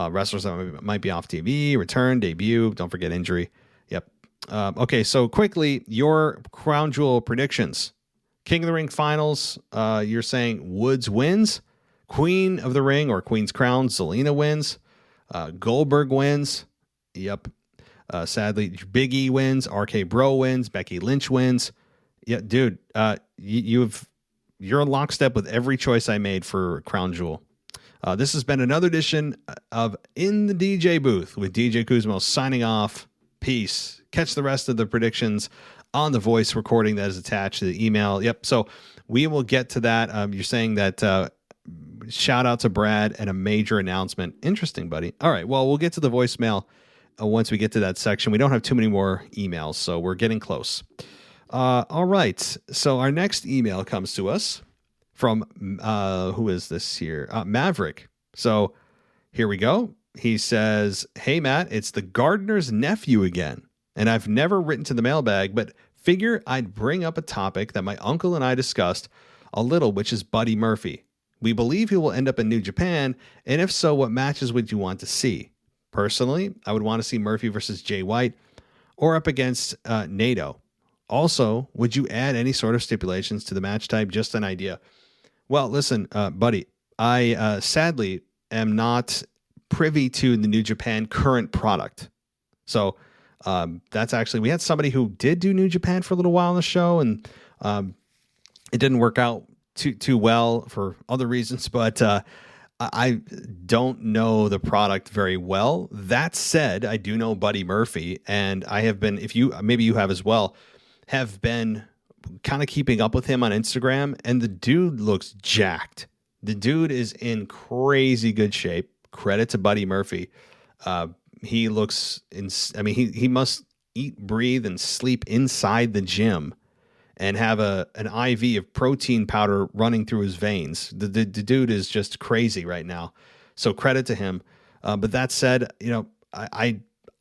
Wrestlers that might be off TV, return, debut, don't forget injury. Yep. Okay, so quickly, your Crown Jewel predictions. King of the Ring finals, you're saying Woods wins. Queen of the Ring or Queen's Crown, Zelena wins. Goldberg wins. Yep. Sadly, Big E wins. RK Bro wins. Becky Lynch wins. Yeah, dude, you're in lockstep with every choice I made for Crown Jewel. This has been another edition of In the DJ Booth with DJ Kuzmo signing off. Peace. Catch the rest of the predictions on the voice recording that is attached to the email. Yep. So we will get to that. You're saying that shout out to Brad and a major announcement. Interesting, buddy. All right. Well, we'll get to the voicemail once we get to that section. We don't have too many more emails, so we're getting close. All right. So our next email comes to us from, who is this here? Maverick. So here we go. He says, "Hey, Matt, it's the gardener's nephew again. And I've never written to the mailbag, but figure I'd bring up a topic that my uncle and I discussed a little, which is Buddy Murphy. We believe he will end up in New Japan. And if so, what matches would you want to see? Personally, I would want to see Murphy versus Jay White or up against Naito. Also, would you add any sort of stipulations to the match type? Just an idea." Well, listen, buddy, I sadly am not privy to the New Japan current product. So that's actually, we had somebody who did do New Japan for a little while on the show, and it didn't work out too well for other reasons, but I don't know the product very well. That said, I do know Buddy Murphy, and I have been, maybe you have as well, have been kind of keeping up with him on Instagram, and the dude looks jacked. The dude is in crazy good shape. Credit to Buddy Murphy. He looks he must eat, breathe, and sleep inside the gym and have an IV of protein powder running through his veins. The dude is just crazy right now. So credit to him. But that said,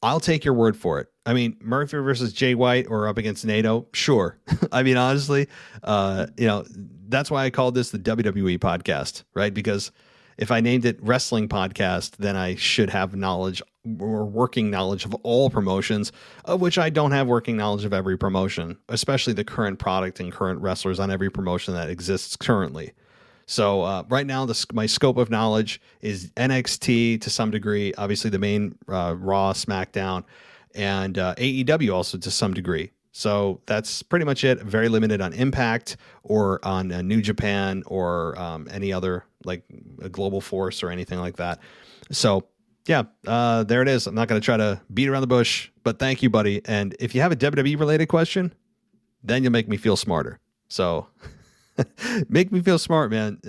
I'll take your word for it. I mean, Murphy versus Jay White or up against Naito, sure. I mean, honestly, that's why I called this the WWE podcast, right? Because if I named it Wrestling Podcast, then I should have knowledge or working knowledge of all promotions, of which I don't have working knowledge of every promotion, especially the current product and current wrestlers on every promotion that exists currently. So right now, my scope of knowledge is NXT to some degree, obviously the main Raw, Smackdown, and AEW also to some degree. So that's pretty much it. Very limited on Impact or on New Japan or any other like a Global Force or anything like that. So yeah, there it is. I'm not going to try to beat around the bush, but thank you, buddy. And if you have a WWE related question, then you'll make me feel smarter. So make me feel smart, man.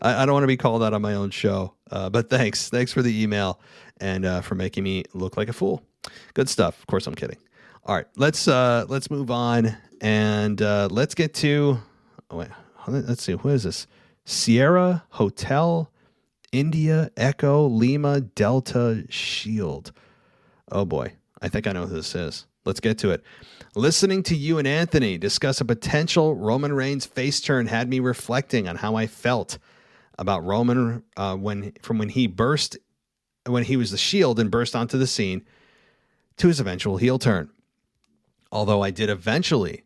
I don't want to be called out on my own show, but thanks for the email and for making me look like a fool. Good stuff. Of course, I'm kidding. All right, let's move on and let's get to. Oh wait, let's see. What is this? Sierra Hotel India Echo Lima Delta Shield. Oh boy, I think I know who this is. Let's get to it. Listening to you and Anthony discuss a potential Roman Reigns face turn had me reflecting on how I felt about Roman when he was the Shield and burst onto the scene to his eventual heel turn. Although I did eventually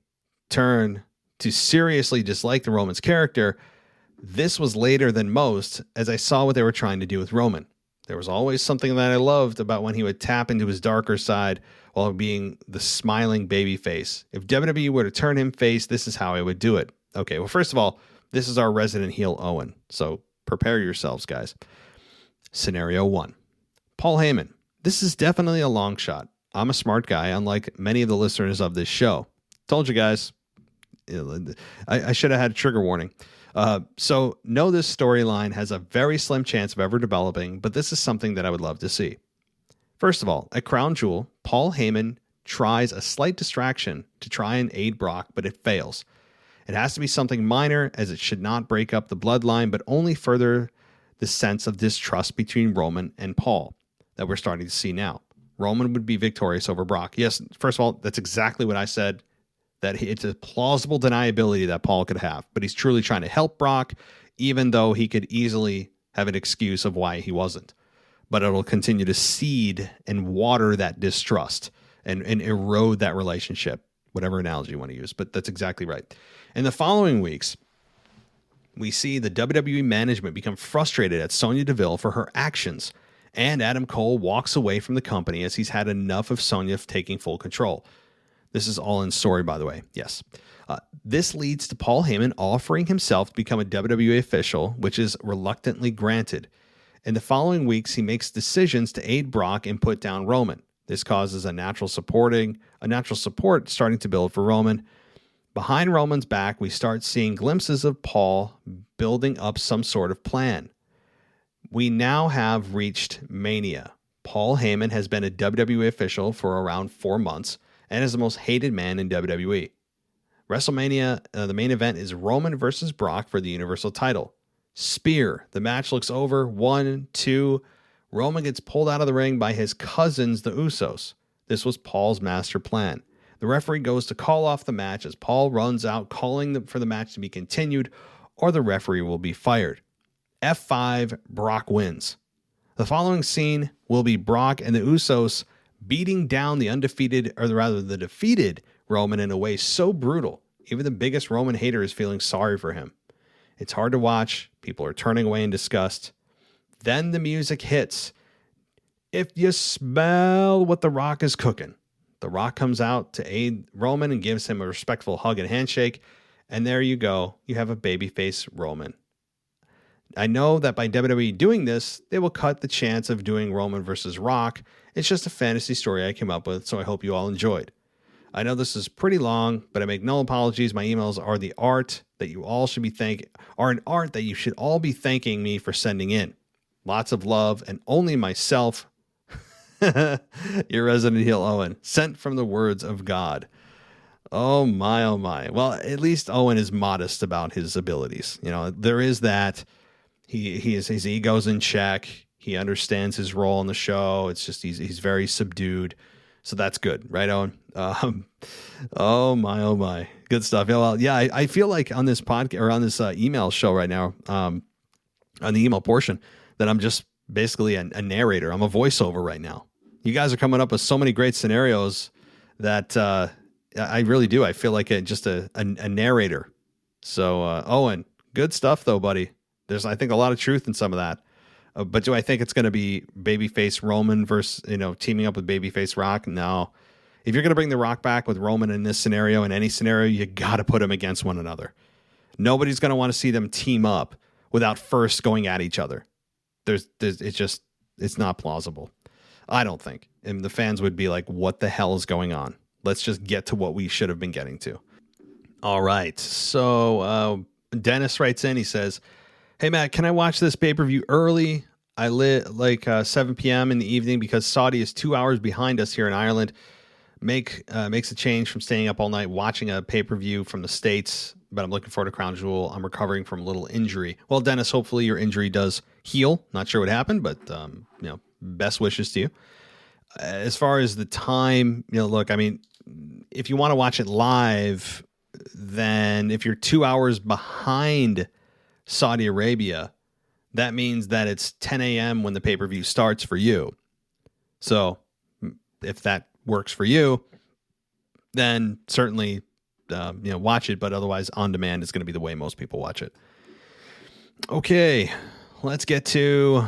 turn to seriously dislike the Roman's character, this was later than most as I saw what they were trying to do with Roman. There was always something that I loved about when he would tap into his darker side while being the smiling baby face. If WWE were to turn him face, this is how I would do it. Okay, well, first of all, this is our resident heel Owen, so prepare yourselves, guys. Scenario 1. Paul Heyman. This is definitely a long shot. I'm a smart guy, unlike many of the listeners of this show. Told you guys. I should have had a trigger warning. So know this storyline has a very slim chance of ever developing, but this is something that I would love to see. First of all, at Crown Jewel, Paul Heyman tries a slight distraction to try and aid Brock, but it fails. It has to be something minor, as it should not break up the bloodline, but only further the sense of distrust between Roman and Paul that we're starting to see now. Roman would be victorious over Brock. Yes, first of all, that's exactly what I said, that it's a plausible deniability that Paul could have, but he's truly trying to help Brock, even though he could easily have an excuse of why he wasn't. But it'll continue to seed and water that distrust and erode that relationship, whatever analogy you want to use, but that's exactly right. In the following weeks, we see the WWE management become frustrated at Sonya Deville for her actions, and Adam Cole walks away from the company as he's had enough of Sonya taking full control. This is all in story, by the way. Yes. This leads to Paul Heyman offering himself to become a WWE official, which is reluctantly granted. In the following weeks, he makes decisions to aid Brock and put down Roman. This causes a natural support starting to build for Roman. Behind Roman's back, we start seeing glimpses of Paul building up some sort of plan. We now have reached Mania. Paul Heyman has been a WWE official for around 4 months and is the most hated man in WWE. WrestleMania, the main event is Roman versus Brock for the Universal title. Spear. The match looks over. 1, 2. Roman gets pulled out of the ring by his cousins, the Usos. This was Paul's master plan. The referee goes to call off the match as Paul runs out, calling for the match to be continued, or the referee will be fired. F5, Brock wins. The following scene will be Brock and the Usos beating down the defeated Roman in a way so brutal, even the biggest Roman hater is feeling sorry for him. It's hard to watch. People are turning away in disgust. Then the music hits. If you smell what The Rock is cooking. The Rock comes out to aid Roman and gives him a respectful hug and handshake. And there you go. You have a babyface Roman. I know that by WWE doing this, they will cut the chance of doing Roman versus Rock. It's just a fantasy story I came up with, so I hope you all enjoyed. I know this is pretty long, but I make no apologies. My emails are the art that you all should be an art that you should all be thanking me for sending in. Lots of love, and only myself, your resident heel Owen, sent from the words of God. Oh my, oh my. Well, at least Owen is modest about his abilities. You know, there is that. His ego's in check. He understands his role in the show. It's just he's very subdued. So that's good, right, Owen? Oh my, good stuff. Yeah, well, yeah, I feel like on this podcast or on this email show right now, on the email portion, that I'm just basically a narrator. I'm a voiceover right now. You guys are coming up with so many great scenarios that I really do. I feel like just a narrator. So Owen, good stuff though, buddy. There's, I think, a lot of truth in some of that. But do I think it's going to be babyface Roman versus, teaming up with babyface Rock? No. If you're going to bring The Rock back with Roman in this scenario, in any scenario, you got to put them against one another. Nobody's going to want to see them team up without first going at each other. It's not plausible. I don't think. And the fans would be like, what the hell is going on? Let's just get to what we should have been getting to. All right. So Dennis writes in, he says, "Hey, Matt, can I watch this pay-per-view early? I lit like 7 p.m. in the evening because Saudi is 2 hours behind us here in Ireland. Makes a change from staying up all night watching a pay-per-view from the States, but I'm looking forward to Crown Jewel. I'm recovering from a little injury." Well, Dennis, hopefully your injury does heal. Not sure what happened, but best wishes to you. As far as the time, look, I mean, if you want to watch it live, then if you're 2 hours behind Saudi Arabia, that means that it's 10 a.m. when the pay-per-view starts for you. So if that works for you, then certainly, watch it. But otherwise, on demand is going to be the way most people watch it. Okay, let's get to,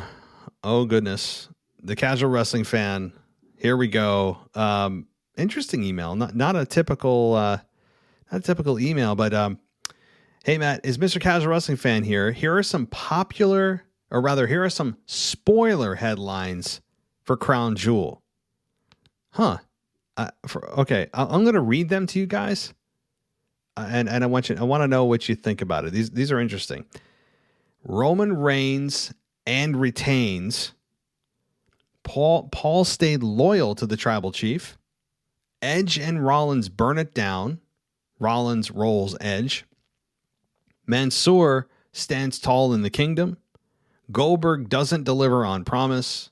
oh goodness, the casual wrestling fan. Here we go. Interesting email. Not a typical email, but hey, Matt, is Mr. Casual Wrestling Fan here? Here are some spoiler headlines for Crown Jewel. Huh. I'm going to read them to you guys, and I want to know what you think about it. These are interesting. Roman reigns and retains. Paul stayed loyal to the tribal chief. Edge and Rollins burn it down. Rollins rolls Edge. Mansoor stands tall in the kingdom. Goldberg doesn't deliver on promise.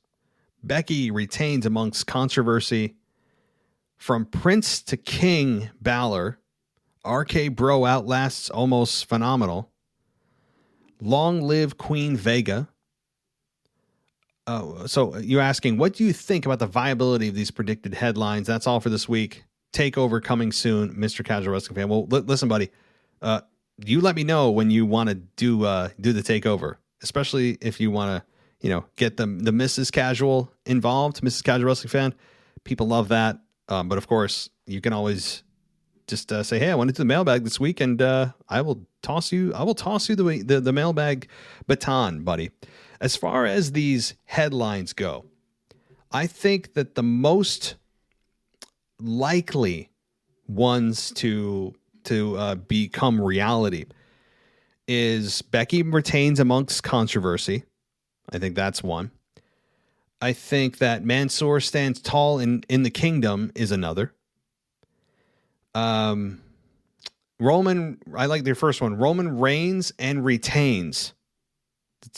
Becky retains amongst controversy. From Prince to King Balor. RK Bro outlasts Almost Phenomenal. Long live Queen Vega. So you're asking, what do you think about the viability of these predicted headlines? That's all for this week. Takeover coming soon, Mr. Casual Wrestling Fan. Well, listen, buddy. You let me know when you want to do the takeover, especially if you want to, get the Mrs. Casual involved, Mrs. Casual Wrestling Fan. People love that. But of course, you can always just say, hey, I want to do the mailbag this week, and I will toss you the mailbag baton, buddy. As far as these headlines go, I think that the most likely ones to become reality is Becky retains amongst controversy. I think that's one. I think that Mansoor stands tall in the kingdom is another. Roman, I like their first one. Roman reigns and retains.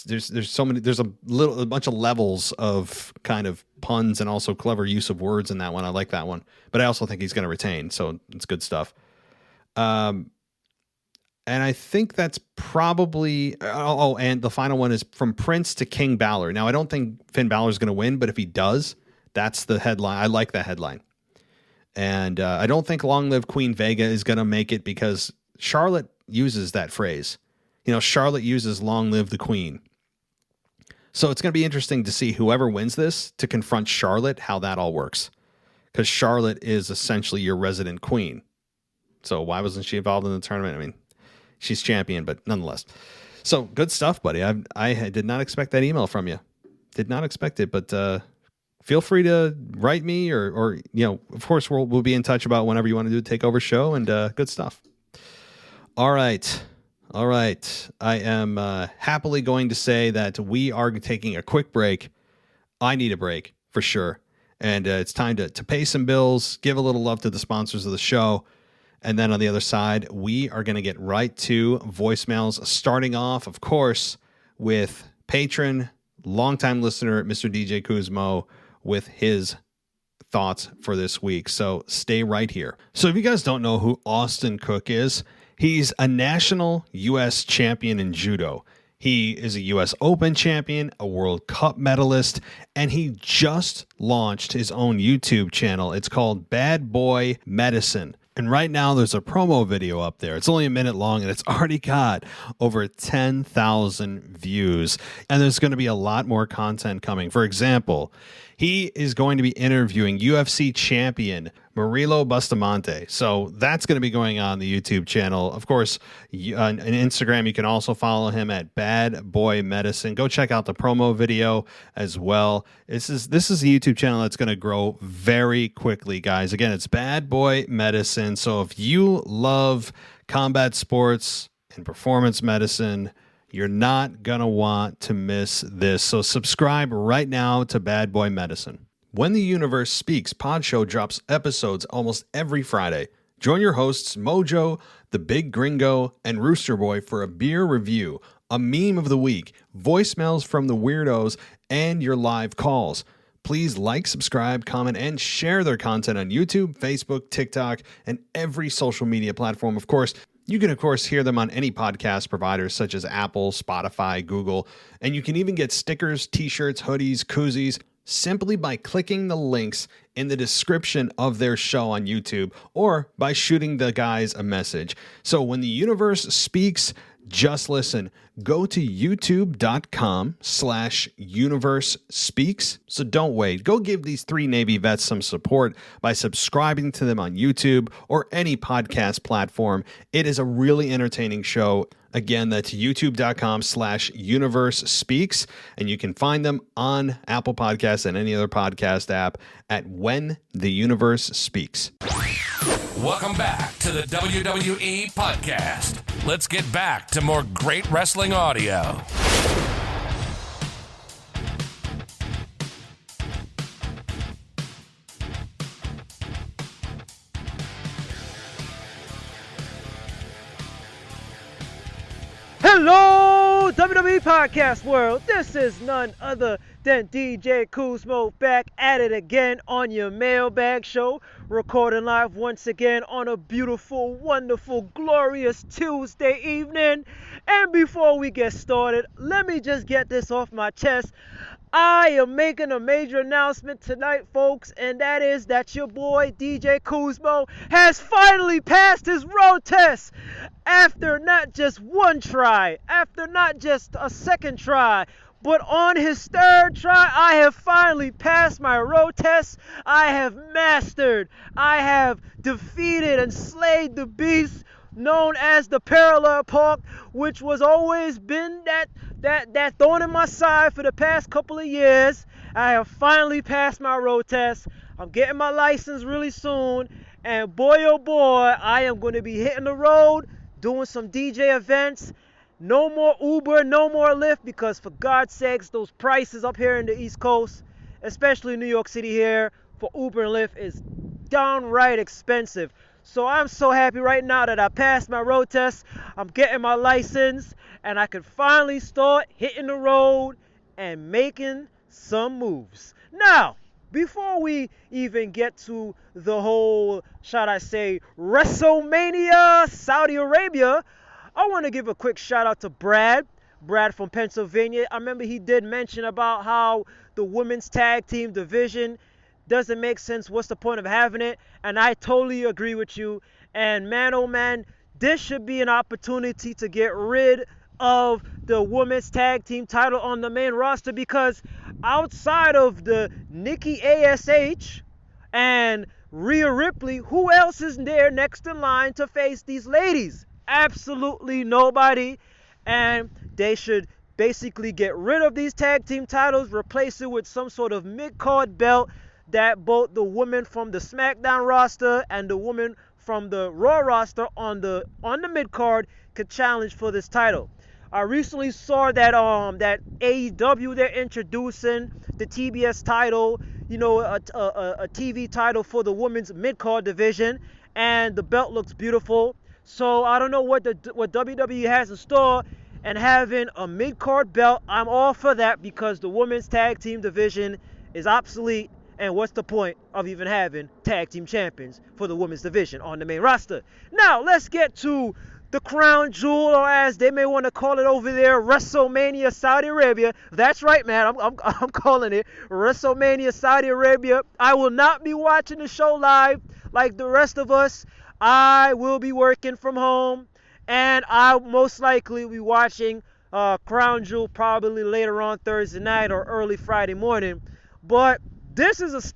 There's so many. There's a bunch of levels of kind of puns and also clever use of words in that one. I like that one, but I also think he's going to retain. So it's good stuff. And I think that's probably. And the final one is from Prince to King Balor. Now I don't think Finn Balor is going to win, but if he does, that's the headline. I like that headline. And I don't think Long Live Queen Vega is going to make it because Charlotte uses that phrase. Charlotte uses Long Live the Queen. So it's going to be interesting to see whoever wins this to confront Charlotte, how that all works. Because Charlotte is essentially your resident queen. So why wasn't she involved in the tournament? I mean, she's champion, but nonetheless. So good stuff, buddy. I did not expect that email from you. Did not expect it, but feel free to write me or of course we'll be in touch about whenever you want to do a takeover show, and good stuff. All right. I am happily going to say that we are taking a quick break. I need a break for sure. And it's time to pay some bills, give a little love to the sponsors of the show. And then on the other side, we are going to get right to voicemails, starting off, of course, with patron, longtime listener, Mr. DJ Kuzmo, with his thoughts for this week. So stay right here. So if you guys don't know who Austin Cook is, he's a national U.S. champion in judo. He is a U.S. Open champion, a World Cup medalist, and he just launched his own YouTube channel. It's called Bad Boy Medicine. And right now there's a promo video up there. It's only a minute long and it's already got over 10,000 views. And there's going to be a lot more content coming. For example, he is going to be interviewing UFC champion Murilo Bustamante. So that's going to be going on the YouTube channel. Of course, on Instagram, you can also follow him at Bad Boy Medicine. Go check out the promo video as well. This is a YouTube channel that's going to grow very quickly, guys. Again, it's Bad Boy Medicine. So if you love combat sports and performance medicine, you're not going to want to miss this. So subscribe right now to Bad Boy Medicine. When the Universe Speaks Pod Show drops episodes almost every Friday. Join your hosts Mojo, The Big Gringo, and Rooster Boy for a beer review, a meme of the week, voicemails from the weirdos, and your live calls. Please like, subscribe, comment, and share their content on YouTube, Facebook, TikTok, and every social media platform. Of course, you can, hear them on any podcast providers such as Apple, Spotify, Google, and you can even get stickers, t-shirts, hoodies, koozies, simply by clicking the links in the description of their show on YouTube or by shooting the guys a message. So when the universe speaks, just listen. Go to youtube.com/universe speaks. So don't wait. Go give these three Navy vets some support by subscribing to them on YouTube or any podcast platform. It is a really entertaining show. Again, that's youtube.com/universe speaks. And you can find them on Apple Podcasts and any other podcast app at When the Universe Speaks. Welcome back to the WWE Podcast. Let's get back to more great wrestling audio. Hello, WWE Podcast world. This is none other than DJ Kuzmo back at it again on your Mailbag show, recording live once again on a beautiful, wonderful, glorious Tuesday evening. And before we get started, let me just get this off my chest. I am making a major announcement tonight, folks, and that is that your boy DJ Kuzmo has finally passed his road test. After not just one try, after not just a second try, but on his third try, I have finally passed my road test. I have mastered, I have defeated and slayed the beast known as the parallel park, which was always been that thorn in my side for the past couple of years. I have finally passed my road test. I'm getting my license really soon, and boy oh boy, I am going to be hitting the road, doing some DJ events. No more Uber, no more Lyft, because for God's sakes, those prices up here in the East Coast, especially New York City here, for Uber and Lyft is downright expensive. So I'm so happy right now that I passed my road test. I'm getting my license, and I can finally start hitting the road and making some moves. Now, before we even get to the whole, shall I say, WrestleMania Saudi Arabia, I want to give a quick shout out to Brad from Pennsylvania. I remember he did mention about how the women's tag team division doesn't make sense. What's the point of having it? And I totally agree with you. And man, oh man, this should be an opportunity to get rid of the women's tag team title on the main roster, because outside of the Nikki ASH and Rhea Ripley, who else is there next in line to face these ladies? Absolutely nobody. And they should basically get rid of these tag team titles, replace it with some sort of mid-card belt that both the women from the Smackdown roster and the women from the Raw roster on the mid-card could challenge for this title. I recently saw that that AEW, they're introducing the TBS title, you know, a TV title for the women's mid-card division, and the belt looks beautiful. So I don't know what WWE has in store, and having a mid-card belt, I'm all for that, because the women's tag team division is obsolete. And what's the point of even having tag team champions for the women's division on the main roster? Now, let's get to the crown jewel, or as they may want to call it over there, WrestleMania Saudi Arabia. That's right, man. I'm calling it WrestleMania Saudi Arabia. I will not be watching the show live like the rest of us. I will be working from home, and I'll most likely be watching Crown Jewel probably later on Thursday night or early Friday morning. But this is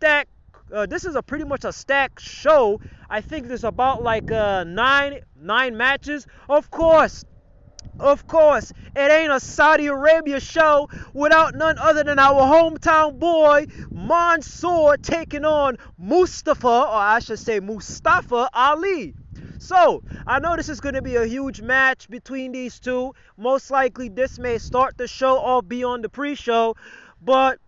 pretty much a stacked show. I think there's about like nine matches. Of course, it ain't a Saudi Arabia show without none other than our hometown boy Mansoor taking on Mustafa Ali. So, I know this is going to be a huge match between these two. Most likely this may start the show or be on the pre-show, but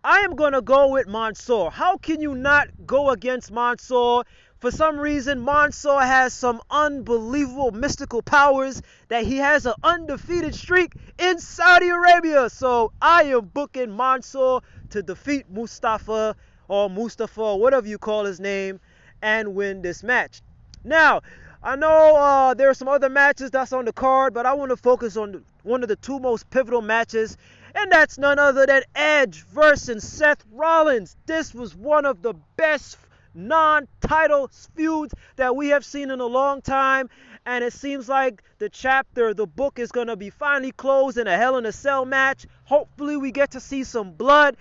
I am going to go with Mansoor. How can you not go against Mansoor? For some reason, Mansoor has some unbelievable mystical powers that he has an undefeated streak in Saudi Arabia. So I am booking Mansoor to defeat Mustafa, or whatever you call his name, and win this match. Now, I know there are some other matches that's on the card, but I want to focus on one of the two most pivotal matches, and that's none other than Edge versus Seth Rollins. This was one of the best non-title feuds that we have seen in a long time, and it seems like the book is going to be finally closed in a Hell in a Cell match. Hopefully we get to see some blood,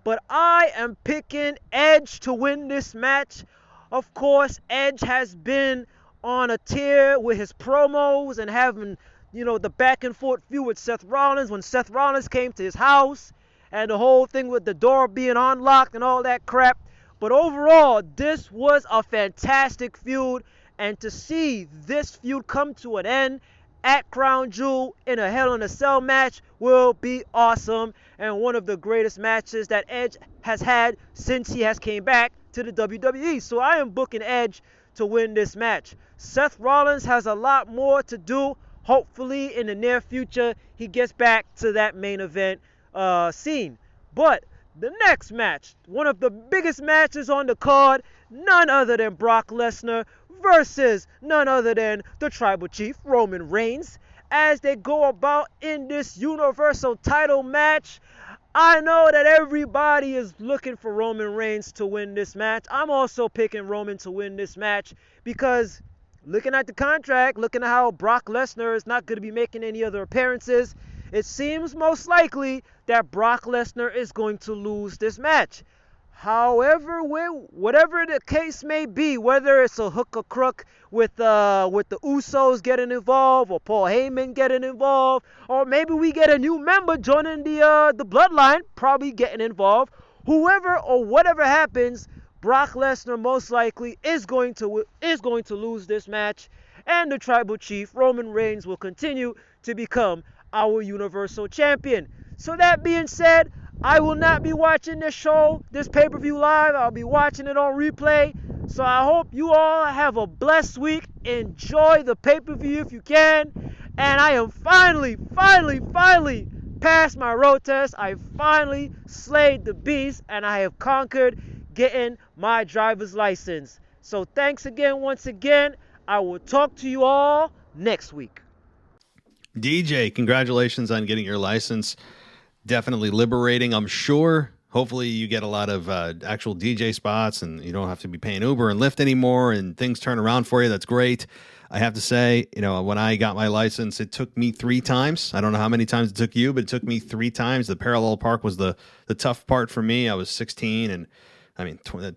but I am picking Edge to win this match. Of course, Edge has been on a tear with his promos and having the back and forth feud with Seth Rollins when Seth Rollins came to his house and the whole thing with the door being unlocked and all that crap. But overall, this was a fantastic feud, and to see this feud come to an end at Crown Jewel in a Hell in a Cell match will be awesome, and one of the greatest matches that Edge has had since he has came back to the WWE. So I am booking Edge to win this match. Seth Rollins has a lot more to do. Hopefully in the near future he gets back to that main event scene. But the next match, one of the biggest matches on the card, none other than Brock Lesnar versus none other than the Tribal Chief Roman Reigns, as they go about in this Universal title match. I know that everybody is looking for Roman Reigns to win this match. I'm also picking Roman to win this match because looking at the contract, looking at how Brock Lesnar is not going to be making any other appearances, it seems most likely that Brock Lesnar is going to lose this match. However, whatever the case may be, whether it's a hook or crook with the Usos getting involved, or Paul Heyman getting involved, or maybe we get a new member joining the Bloodline, probably getting involved. Whoever or whatever happens, Brock Lesnar most likely is going to lose this match, and the Tribal Chief Roman Reigns will continue to become our Universal Champion. So that being said, I will not be watching this pay-per-view live. I'll be watching it on replay. So I hope you all have a blessed week. Enjoy the pay-per-view if you can. And I am finally past my road test. I finally slayed the beast, and I have conquered getting my driver's license. So thanks again, once again. I will talk to you all next week. DJ, congratulations on getting your license. Definitely liberating, I'm sure. Hopefully you get a lot of actual DJ spots and you don't have to be paying Uber and Lyft anymore and things turn around for you. That's great. I have to say, when I got my license, it took me 3 times. I don't know how many times it took you, but it took me 3 times. The parallel park was the tough part for me. I was 16 and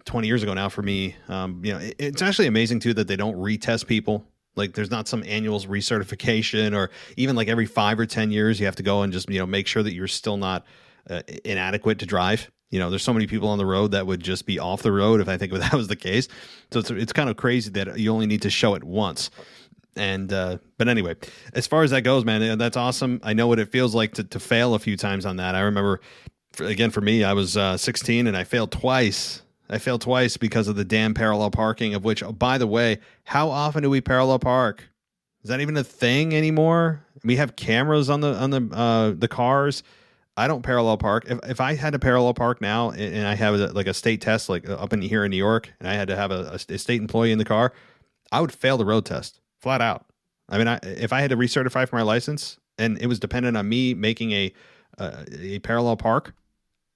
20 years ago now for me. It's actually amazing too that they don't retest people. Like there's not some annual recertification, or even like every 5 or 10 years you have to go and just make sure that you're still not inadequate to drive. There's so many people on the road that would just be off the road if I think that was the case. So it's kind of crazy that you only need to show it once. And but anyway, as far as that goes, man, that's awesome. I know what it feels like to fail a few times on that. I remember, for me, I was 16 and I failed twice. I failed twice because of the damn parallel parking, of which, by the way, how often do we parallel park? Is that even a thing anymore? We have cameras on the cars. I don't parallel park. If I had to parallel park now and I have a state test, like up in here in New York, and I had to have a state employee in the car, I would fail the road test flat out. If I had to recertify for my license and it was dependent on me making a parallel park,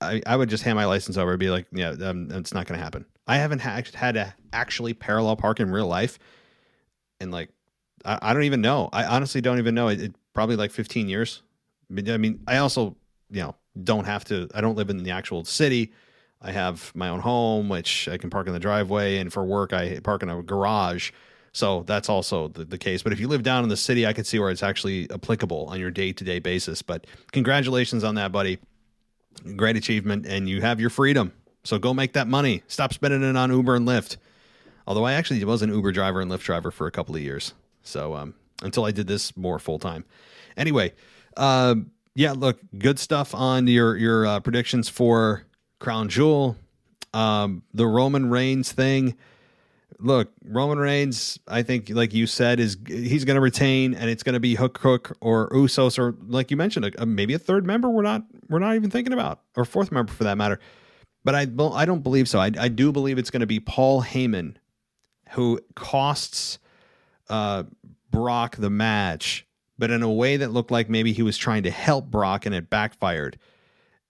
I would just hand my license over and be like, yeah, it's not going to happen. I haven't had to actually parallel park in real life. And I don't even know. I honestly don't even know. It probably 15 years. I also, don't have to, I don't live in the actual city. I have my own home, which I can park in the driveway. And for work, I park in a garage. So that's also the case. But if you live down in the city, I could see where it's actually applicable on your day-to-day basis. But congratulations on that, buddy. Great achievement, and you have your freedom. So go make that money. Stop spending it on Uber and Lyft. Although I actually was an Uber driver and Lyft driver for a couple of years. So until I did this more full time. Anyway, look, good stuff on your predictions for Crown Jewel. The Roman Reigns thing. Look, Roman Reigns, I think, like you said, he's going to retain, and it's going to be Hook Cook or Usos, or like you mentioned, maybe a third member we're not even thinking about, or fourth member for that matter. But I don't believe so. I do believe it's going to be Paul Heyman, who costs Brock the match, but in a way that looked like maybe he was trying to help Brock and it backfired.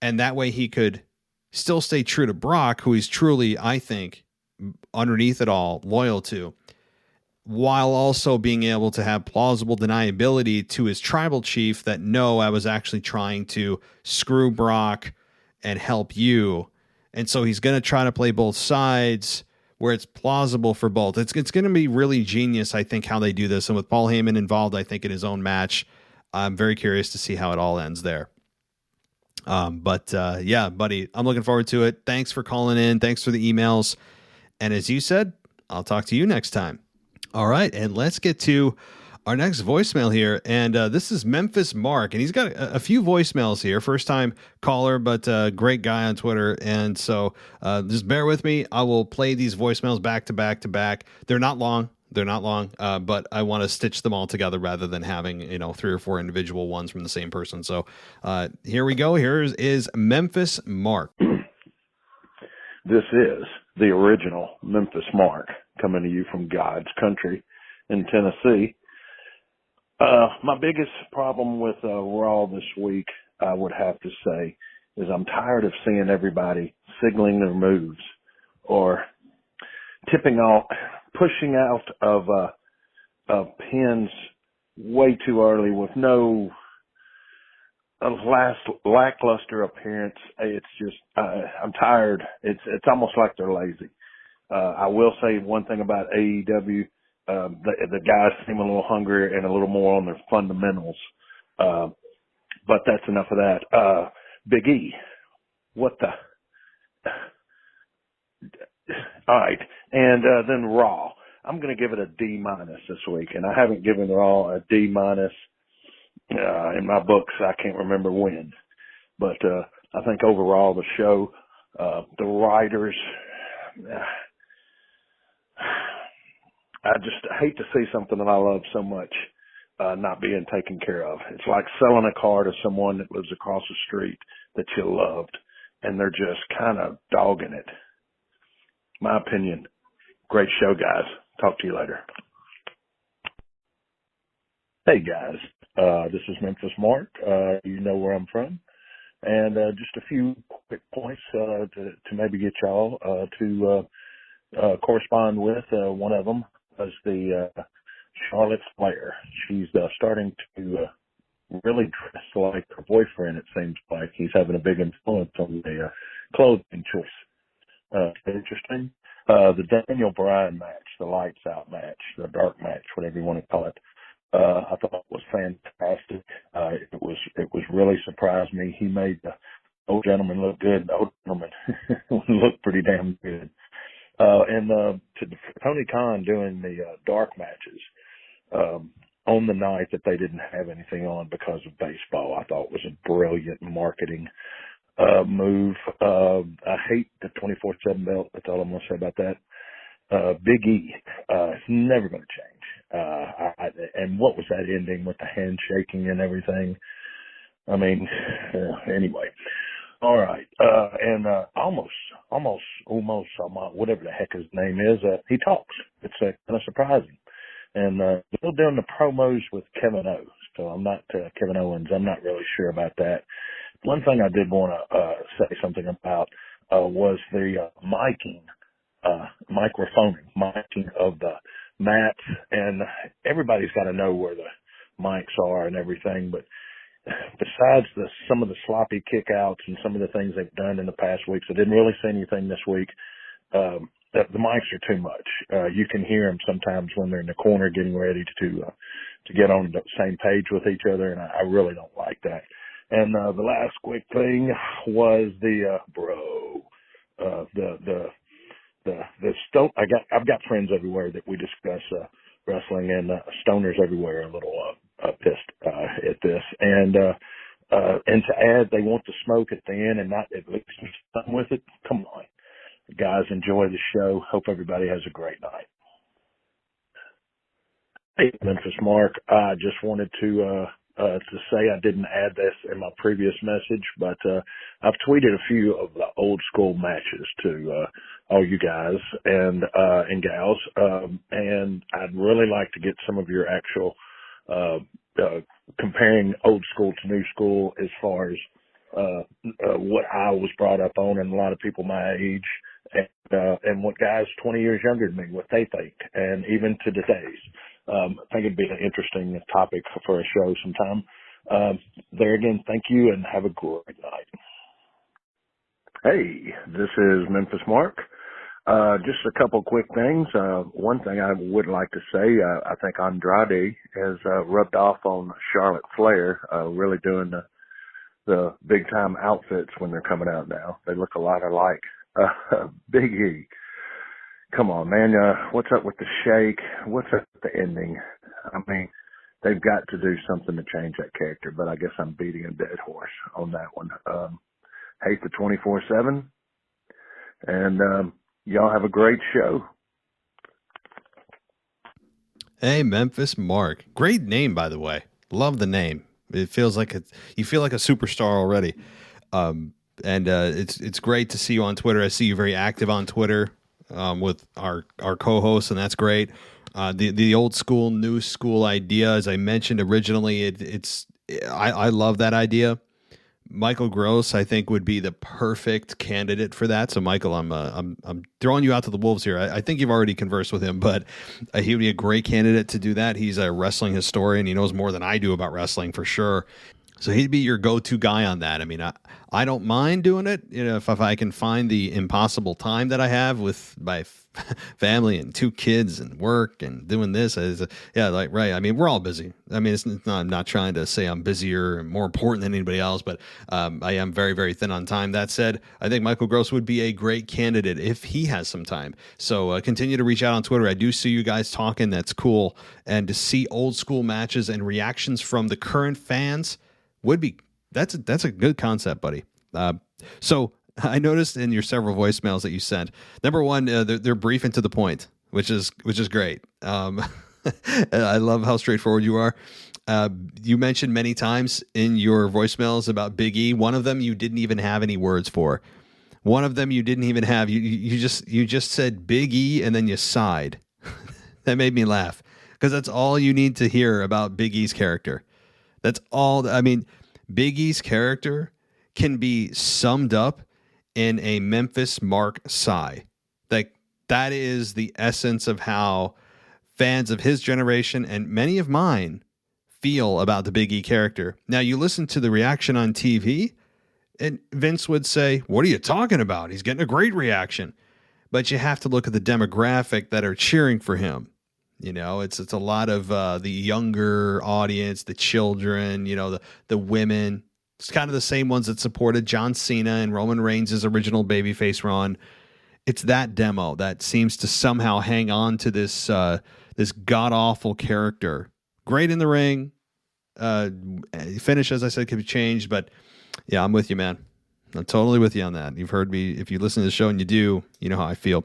And that way he could still stay true to Brock, who he's truly, I think, underneath it all, loyal to, while also being able to have plausible deniability to his tribal chief that, no, I was actually trying to screw Brock and help you. And so he's going to try to play both sides where it's plausible for both. It's going to be really genius, I think, how they do this. And with Paul Heyman involved, I think, in his own match, I'm very curious to see how it all ends there. Yeah, buddy, I'm looking forward to it. Thanks for calling in. Thanks for the emails. And as you said, I'll talk to you next time. All right. And let's get to our next voicemail here. And this is Memphis Mark, and he's got a few voicemails here. First time caller, but great guy on Twitter. And so just bear with me. I will play these voicemails back to back to back. They're not long. But I want to stitch them all together rather than having, 3 or 4 individual ones from the same person. So here we go. Here is Memphis Mark. This is the original Memphis Mark coming to you from God's country in Tennessee. My biggest problem with Raw this week, I would have to say, is I'm tired of seeing everybody signaling their moves or tipping off, pushing out of pins way too early with no lackluster appearance. It's just, I'm tired. It's almost like they're lazy. I will say one thing about AEW, the guys seem a little hungrier and a little more on their fundamentals. But that's enough of that. Big E, what the? All right. And then Raw. I'm going to give it a D- this week. And I haven't given Raw a D- in my books. I can't remember when. But I think overall the show, the writers, I just hate to see something that I love so much not being taken care of. It's like selling a car to someone that lives across the street that you loved, and they're just kind of dogging it. My opinion. Great show, guys. Talk to you later. Hey, guys. This is Memphis Mark. You know where I'm from. And just a few quick points to maybe get y'all to correspond with. One of them was the Charlotte Flair. She's starting to really dress like her boyfriend, it seems like. He's having a big influence on the clothing choice. Interesting. The Daniel Bryan match, the lights out match, the dark match, whatever you want to call it. I thought it was fantastic. It was really surprised me. He made the old gentleman look good. The old gentleman looked pretty damn good. And to Tony Khan doing the dark matches on the night that they didn't have anything on because of baseball, I thought was a brilliant marketing move. I hate the 24/7 belt. That's all I'm going to say about that. Big E, it's never going to change. And what was that ending with the handshaking and everything? I mean, anyway. All right. And almost, whatever the heck his name is, he talks. It's kind of surprising. And still doing the promos with Kevin O. So I'm not, Kevin Owens, I'm not really sure about that. One thing I did want to say something about was the miking of the mats. And everybody's got to know where the mics are and everything. But besides some of the sloppy kickouts and some of the things they've done in the past weeks, I didn't really see anything this week. The mics are too much. You can hear them sometimes when they're in the corner getting ready to get on the same page with each other, and I really don't like that. And the last quick thing was the I've got friends everywhere that we discuss wrestling, and stoners everywhere are a little pissed at this. And to add, they want to smoke at the end and not at least do something with it. Come on. Guys, enjoy the show. Hope everybody has a great night. Hey, Memphis Mark. I just wanted to say I didn't add this in my previous message, but I've tweeted a few of the old school matches to all you guys and gals, and I'd really like to get some of your actual comparing old school to new school as far as what I was brought up on, and a lot of people my age, and what guys 20 years younger than me, what they think, and even to today's. I think it'd be an interesting topic for a show sometime. There again, thank you, and have a great night. Hey, this is Memphis Mark. Just a couple quick things. One thing I would like to say, I think Andrade has rubbed off on Charlotte Flair, really doing the big time outfits when they're coming out now. They look a lot alike. Big E, come on, man. What's up with the shake? What's up with the ending? I mean, they've got to do something to change that character, but I guess I'm beating a dead horse on that one. Hate the 24/7, and y'all have a great show. Hey, Memphis Mark. Great name, by the way. Love the name. It feels like you feel like a superstar already. It's great to see you on Twitter. I see you very active on Twitter with our co-hosts, and that's great. The old school, new school idea, as I mentioned originally, I love that idea. Michael Gross, I think, would be the perfect candidate for that. So, Michael, I'm throwing you out to the wolves here. I think you've already conversed with him, but he would be a great candidate to do that. He's a wrestling historian. He knows more than I do about wrestling for sure. So he'd be your go-to guy on that. I mean, I don't mind doing it. You know, if I can find the impossible time that I have with my family and 2 kids and work and doing this. Right. I mean, we're all busy. I mean, I'm not trying to say I'm busier and more important than anybody else, but I am very, very thin on time. That said, I think Michael Gross would be a great candidate if he has some time. So continue to reach out on Twitter. I do see you guys talking. That's cool. And to see old school matches and reactions from the current fans that's a good concept, buddy. So I noticed in your several voicemails that you sent, number one, they're brief and to the point, which is great. I love how straightforward you are. You mentioned many times in your voicemails about Big E. One of them you didn't even have any words for. One of them you didn't even have. You just said Big E and then you sighed. That made me laugh because that's all you need to hear about Big E's character. That's all. I mean, Big E's character can be summed up in a Memphis Mark sigh. Like, that is the essence of how fans of his generation and many of mine feel about the Big E character. Now, you listen to the reaction on TV, and Vince would say, "What are you talking about? He's getting a great reaction." But you have to look at the demographic that are cheering for him. You know, it's a lot of the younger audience, the children, you know, the women. It's kind of the same ones that supported John Cena and Roman Reigns' original babyface run. It's that demo that seems to somehow hang on to this god-awful character. Great in the ring. Finish, as I said, could be changed. But, yeah, I'm with you, man. I'm totally with you on that. You've heard me. If you listen to the show and you do, you know how I feel.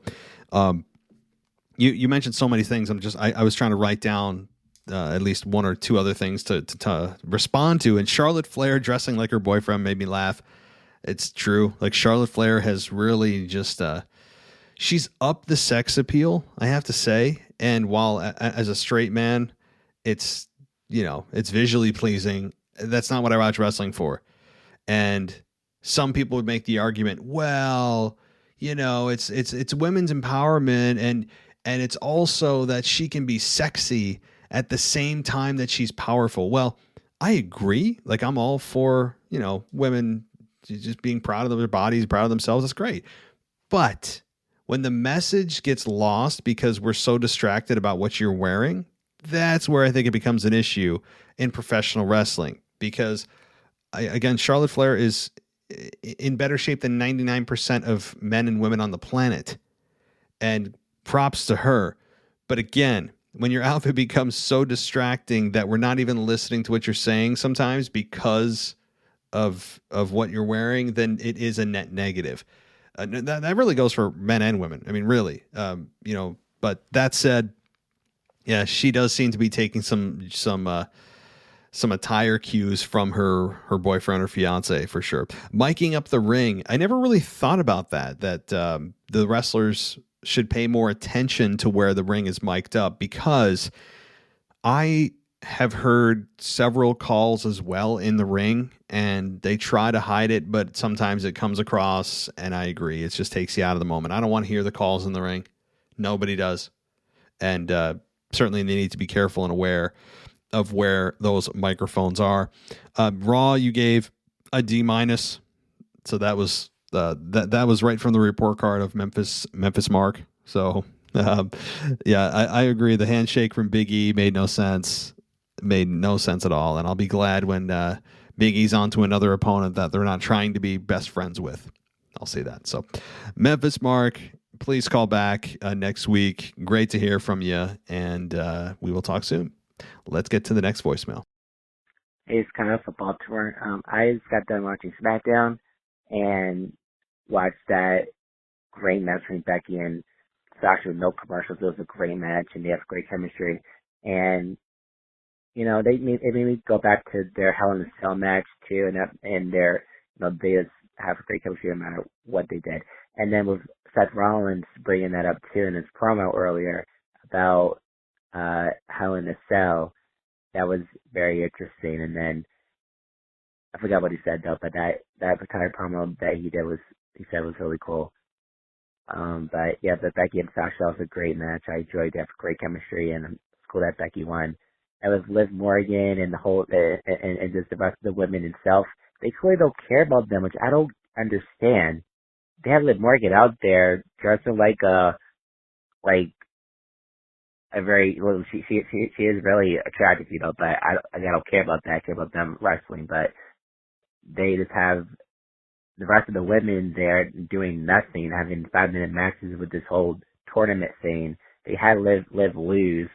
You mentioned so many things. I was trying to write down at least one or two other things to respond to. And Charlotte Flair dressing like her boyfriend made me laugh. It's true. Like, Charlotte Flair has really just she's upped the sex appeal, I have to say. And while as a straight man, it's visually pleasing. That's not what I watch wrestling for. And some people would make the argument, well, it's women's empowerment and it's also that she can be sexy at the same time that she's powerful. Well, I agree. Like, I'm all for, women just being proud of their bodies, proud of themselves. That's great. But when the message gets lost because we're so distracted about what you're wearing, that's where I think it becomes an issue in professional wrestling. Because, again, Charlotte Flair is in better shape than 99% of men and women on the planet. And props to her. But again, when your outfit becomes so distracting that we're not even listening to what you're saying sometimes because of what you're wearing, then it is a net negative. That really goes for men and women. I mean, really, but that said, yeah, she does seem to be taking some attire cues from her boyfriend or fiance for sure. Miking up the ring. I never really thought about that the wrestlers should pay more attention to where the ring is mic'd up, because I have heard several calls as well in the ring and they try to hide it, but sometimes it comes across, and I agree, it just takes you out of the moment. I don't want to hear the calls in the ring. Nobody does. And certainly they need to be careful and aware of where those microphones are. Raw, you gave a D-, so that was That was right from the report card of Memphis Mark. So I agree. The handshake from Big E made no sense. Made no sense at all. And I'll be glad when Big E's on to another opponent that they're not trying to be best friends with. I'll say that. So Memphis Mark, please call back next week. Great to hear from you, and we will talk soon. Let's get to the next voicemail. Hey, it's kind of a football tour. I just got done watching Smackdown and watched that great match between Becky and Sasha with no commercials. It was a great match, and they have great chemistry. And it made me go back to their Hell in a Cell match too, and their they just have a great chemistry no matter what they did. And then with Seth Rollins bringing that up too in his promo earlier about Hell in a Cell, that was very interesting. And then I forgot what he said though, but that entire promo that he said was really cool. But yeah, the Becky and Sasha was a great match. I enjoyed that, great chemistry, and it's cool that Becky won. And with Liv Morgan and the whole and just the rest of the women itself, they clearly don't care about them, which I don't understand. They have Liv Morgan out there dressing like a very well. She is really attractive, but I don't care about that. I care about them wrestling, but they just have the rest of the women there doing nothing, having 5-minute matches with this whole tournament thing. They had Liv lose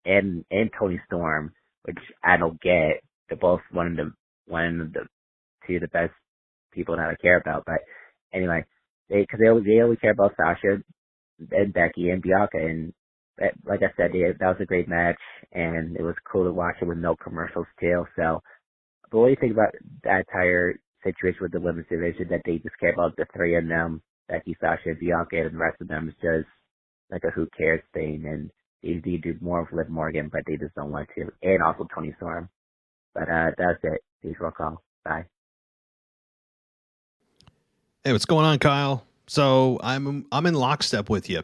and Toni Storm, which I don't get. They're both one of the two of the best people that I care about. But anyway, they only care about Sasha and Becky and Bianca, and like I said, that was a great match, and it was cool to watch it with no commercials too. So, but what do you think about that entire situation with the women's division, that they just care about the three of them, Becky, Sasha, and Bianca, and the rest of them is just like a who cares thing, and they do more of Liv Morgan, but they just don't want to, and also Toni Storm. But that's it. Peace, roll call. Bye. Hey, what's going on, Kyle? So I'm in lockstep with you.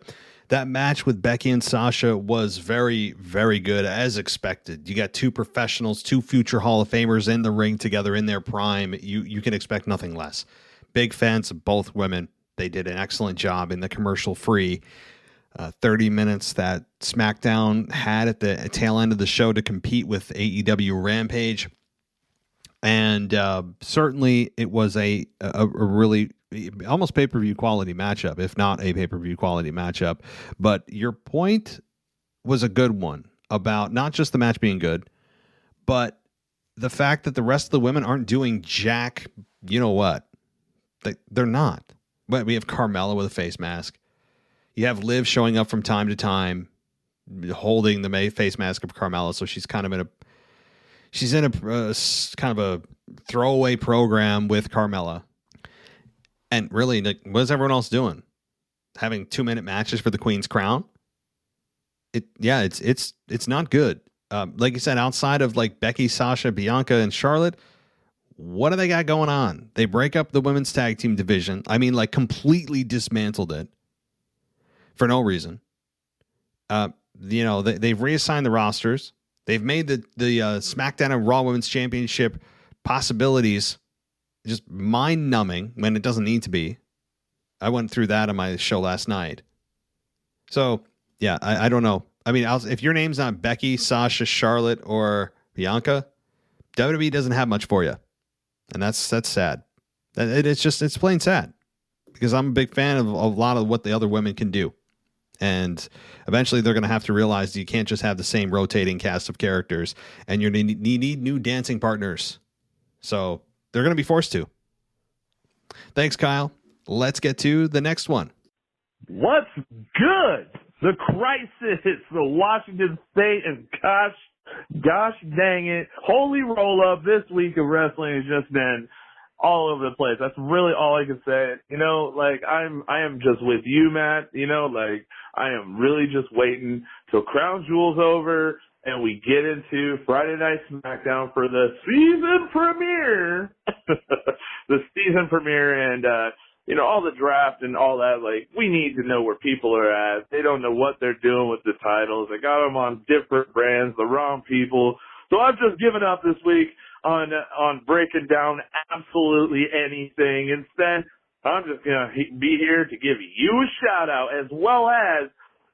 That match with Becky and Sasha was very, very good, as expected. You got two professionals, two future Hall of Famers in the ring together in their prime. You can expect nothing less. Big fans of both women. They did an excellent job in the commercial-free 30 minutes that SmackDown had at the tail end of the show to compete with AEW Rampage. And certainly it was a really almost pay-per-view quality matchup, if not a pay-per-view quality matchup. But your point was a good one about not just the match being good, but the fact that the rest of the women aren't doing jack, you know what? They're not. But we have Carmella with a face mask. You have Liv showing up from time to time, holding the face mask of Carmella, so she's kind of in a kind of a throwaway program with Carmella. And really, what is everyone else doing? Having 2-minute matches for the Queen's Crown? It's not good. Like you said, outside of like Becky, Sasha, Bianca, and Charlotte, what do they got going on? They break up the women's tag team division. I mean, like completely dismantled it for no reason. They've reassigned the rosters. They've made the SmackDown and Raw Women's Championship possibilities just mind-numbing when it doesn't need to be. I went through that on my show last night. So, yeah, I don't know. I mean, if your name's not Becky, Sasha, Charlotte, or Bianca, WWE doesn't have much for you. And that's sad. It's plain sad. Because I'm a big fan of a lot of what the other women can do. And eventually they're going to have to realize that you can't just have the same rotating cast of characters, and you need new dancing partners. So they're going to be forced to. Thanks, Kyle. Let's get to the next one. What's good? The crisis, the Washington State, and gosh dang it, holy roll up this week of wrestling has just been all over the place. That's really all I can say. I am just with you, Matt. I am really just waiting till Crown Jewel's over and we get into Friday Night SmackDown for the season premiere. The season premiere and, all the draft and all that. We need to know where people are at. They don't know what they're doing with the titles. They got them on different brands, the wrong people. So I've just given up this week on breaking down absolutely anything. Instead, I'm just going to be here to give you a shout out, as well as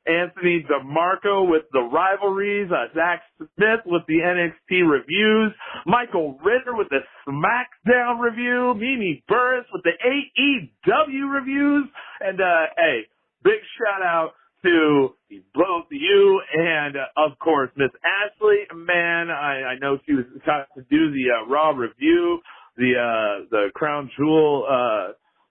Anthony DeMarco with the rivalries, Zach Smith with the NXT reviews, Michael Ritter with the Smackdown review, Mimi Burris with the AEW reviews, and hey, big shout out to both you and, of course, Miss Ashley. Man, I know she was got to do the Raw review, the Crown Jewel,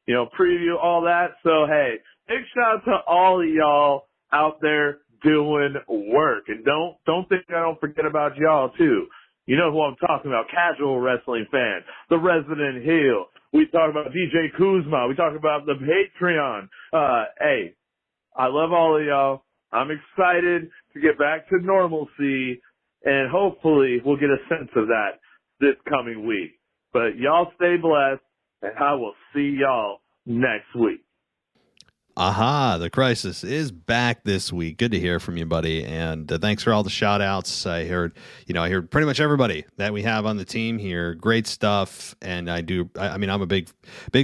preview, all that. So, hey, big shout out to all of y'all out there doing work. And don't think I don't forget about y'all, too. You know who I'm talking about, casual wrestling fan, the resident heel. We talk about DJ Kuzma. We talk about the Patreon. Hey, I love all of y'all. I'm excited to get back to normalcy, and hopefully we'll get a sense of that this coming week. But y'all stay blessed, and I will see y'all next week. Aha, the crisis is back this week. Good to hear from you, buddy. And thanks for all the shout outs. I heard pretty much everybody that we have on the team here. Great stuff. And I'm a big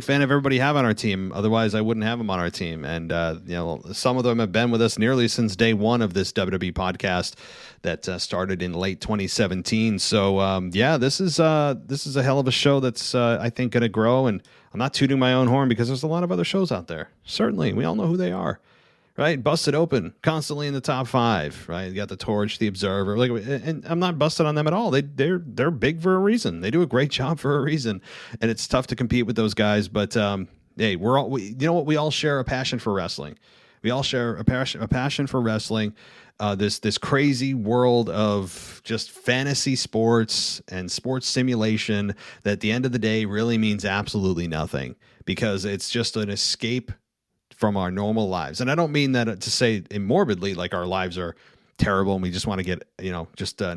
fan of everybody you have on our team. Otherwise I wouldn't have them on our team. And, some of them have been with us nearly since day one of this WWE podcast that started in late 2017. So, this is a hell of a show that's, I think, going to grow. And I'm not tooting my own horn because there's a lot of other shows out there. Certainly. We all know who they are, right? Busted Open, constantly in the top 5, right? You got The Torch, The Observer. And I'm not busted on them at all. They're big for a reason. They do a great job for a reason. And it's tough to compete with those guys. But, hey, we all share a passion for wrestling. We all share a passion for wrestling. This crazy world of just fantasy sports and sports simulation that at the end of the day really means absolutely nothing, because it's just an escape from our normal lives. And I don't mean that to say morbidly, like our lives are terrible and we just want to get,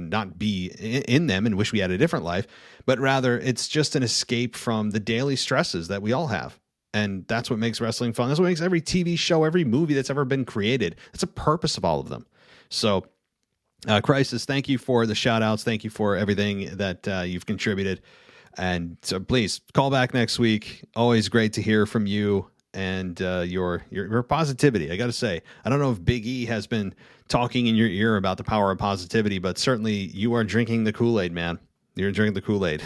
not be in them and wish we had a different life, but rather it's just an escape from the daily stresses that we all have. And that's what makes wrestling fun. That's what makes every TV show, every movie that's ever been created. That's the purpose of all of them. So, Crisis, thank you for the shout outs. Thank you for everything that you've contributed. And so please call back next week. Always great to hear from you and your positivity. I got to say, I don't know if Big E has been talking in your ear about the power of positivity, but certainly you are drinking the Kool-Aid, man. You're drinking the Kool-Aid.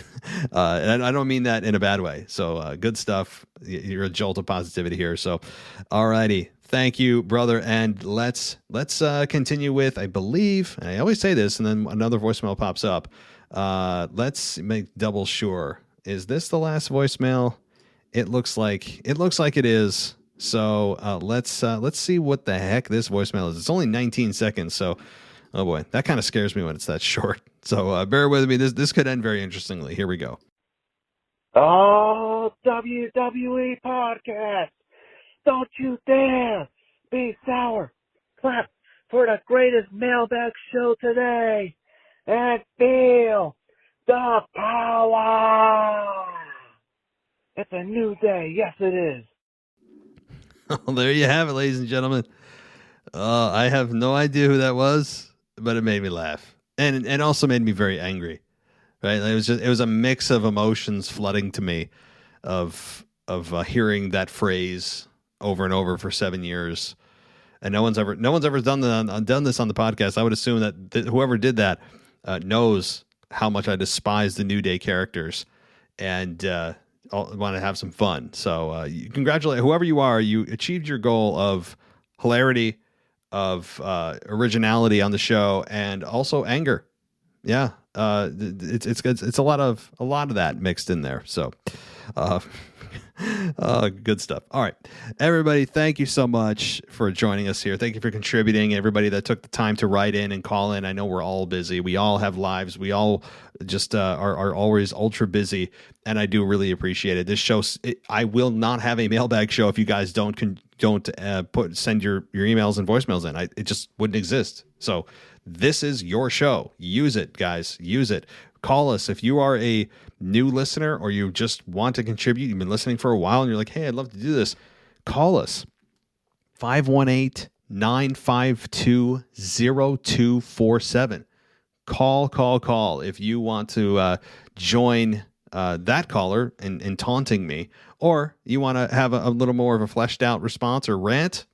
And I don't mean that in a bad way. So good stuff. You're a jolt of positivity here. So, all righty. Thank you, brother. And let's continue with, I believe, and I always say this, and then another voicemail pops up. Let's make double sure. Is this the last voicemail? It looks like it is. So let's see what the heck this voicemail is. It's only 19 seconds. So, oh boy, that kind of scares me when it's that short. So bear with me. This could end very interestingly. Here we go. Oh, WWE podcast. Don't you dare be sour. Clap for the greatest mailbag show today and feel the power. It's a new day. Yes, it is. Oh, there you have it, ladies and gentlemen. I have no idea who that was, but it made me laugh, and also made me very angry. Right? It was a mix of emotions flooding to me, of hearing that phrase over and over for 7 years, and no one's ever done this on the podcast. I would assume that whoever did that knows how much I despise the New Day characters and want to have some fun. So congratulate whoever you are. You achieved your goal of hilarity, of originality on the show, and also anger. Yeah, it's a lot of that mixed in there. So. Good stuff. All right, everybody, thank you so much for joining us here. Thank you for contributing. Everybody that took the time to write in and call in. I know we're all busy. We all have lives. We all just are always ultra busy, and I do really appreciate it. This show, I will not have a mailbag show if you guys don't send your emails and voicemails in. It just wouldn't exist. So this is your show. Use it, guys. Use it. Call us if you are a new listener or you just want to contribute. You've been listening for a while and you're like, hey, I'd love to do this. Call us. 518-952-0247. Call. If you want to join that caller and taunting me, or you want to have a little more of a fleshed out response or rant,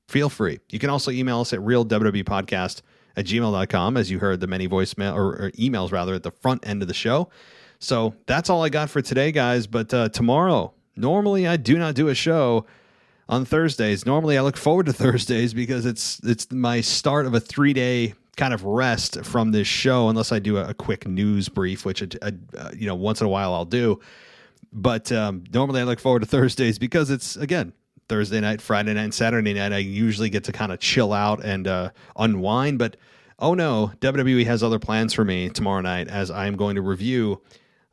feel free. You can also email us at realwwpodcast@gmail.com, as you heard the many voicemail or emails rather at the front end of the show. So that's all I got for today, guys. But tomorrow, normally I do not do a show on Thursdays. Normally I look forward to Thursdays because it's my start of a 3-day kind of rest from this show, unless I do a quick news brief, which once in a while I'll do. But normally I look forward to Thursdays because it's, again, Thursday night, Friday night, and Saturday night. I usually get to kind of chill out and unwind. But oh no, WWE has other plans for me tomorrow night, as I'm going to review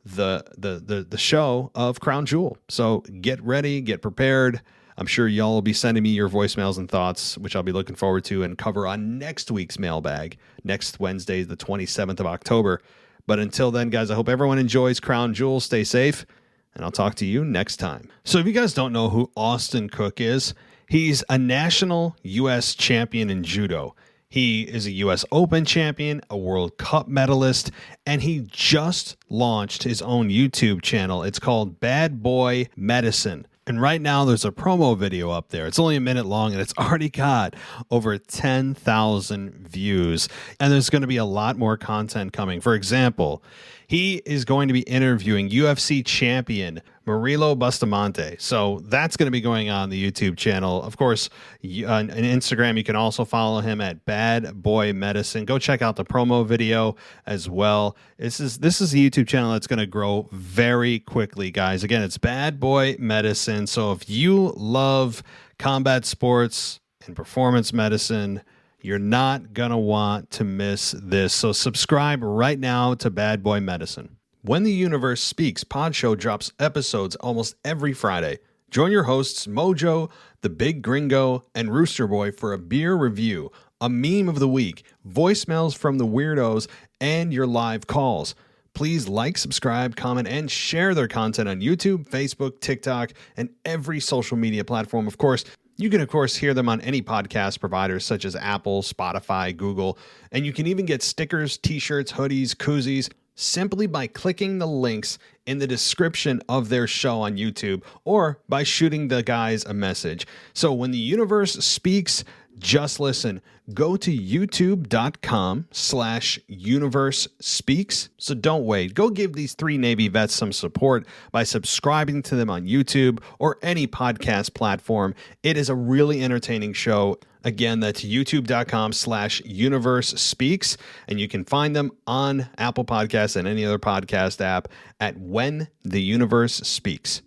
the show of Crown Jewel. So get ready, get prepared. I'm sure y'all will be sending me your voicemails and thoughts, which I'll be looking forward to and cover on next week's mailbag, next Wednesday, the 27th of October. But until then, guys, I hope everyone enjoys Crown Jewel. Stay safe, and I'll talk to you next time. So if you guys don't know who Austin Cook is, he's a national U.S. champion in judo. He is a U.S. Open champion, a World Cup medalist, and he just launched his own YouTube channel. It's called Bad Boy Medicine. And right now there's a promo video up there. It's only a minute long, and it's already got over 10,000 views. And there's going to be a lot more content coming. For example, he is going to be interviewing UFC champion Murilo Bustamante. So that's going to be going on the YouTube channel. Of course, on Instagram, you can also follow him at Bad Boy Medicine. Go check out the promo video as well. This is a YouTube channel that's going to grow very quickly, guys. Again, it's Bad Boy Medicine. So if you love combat sports and performance medicine, you're not going to want to miss this. So subscribe right now to Bad Boy Medicine. When the Universe Speaks Pod Show drops episodes almost every Friday. Join your hosts Mojo, The Big Gringo, and Rooster Boy for a beer review, a meme of the week, voicemails from the weirdos, and your live calls. Please like, subscribe, comment, and share their content on YouTube, Facebook, TikTok, and every social media platform. Of course, you can, hear them on any podcast providers such as Apple, Spotify, Google, and you can even get stickers, t-shirts, hoodies, koozies, simply by clicking the links in the description of their show on YouTube or by shooting the guys a message. So when the universe speaks, just listen. Go to youtube.com/universe speaks. So don't wait. Go give these three Navy vets some support by subscribing to them on YouTube or any podcast platform. It is a really entertaining show. Again, that's youtube.com/universe speaks. And you can find them on Apple Podcasts and any other podcast app at When the Universe Speaks.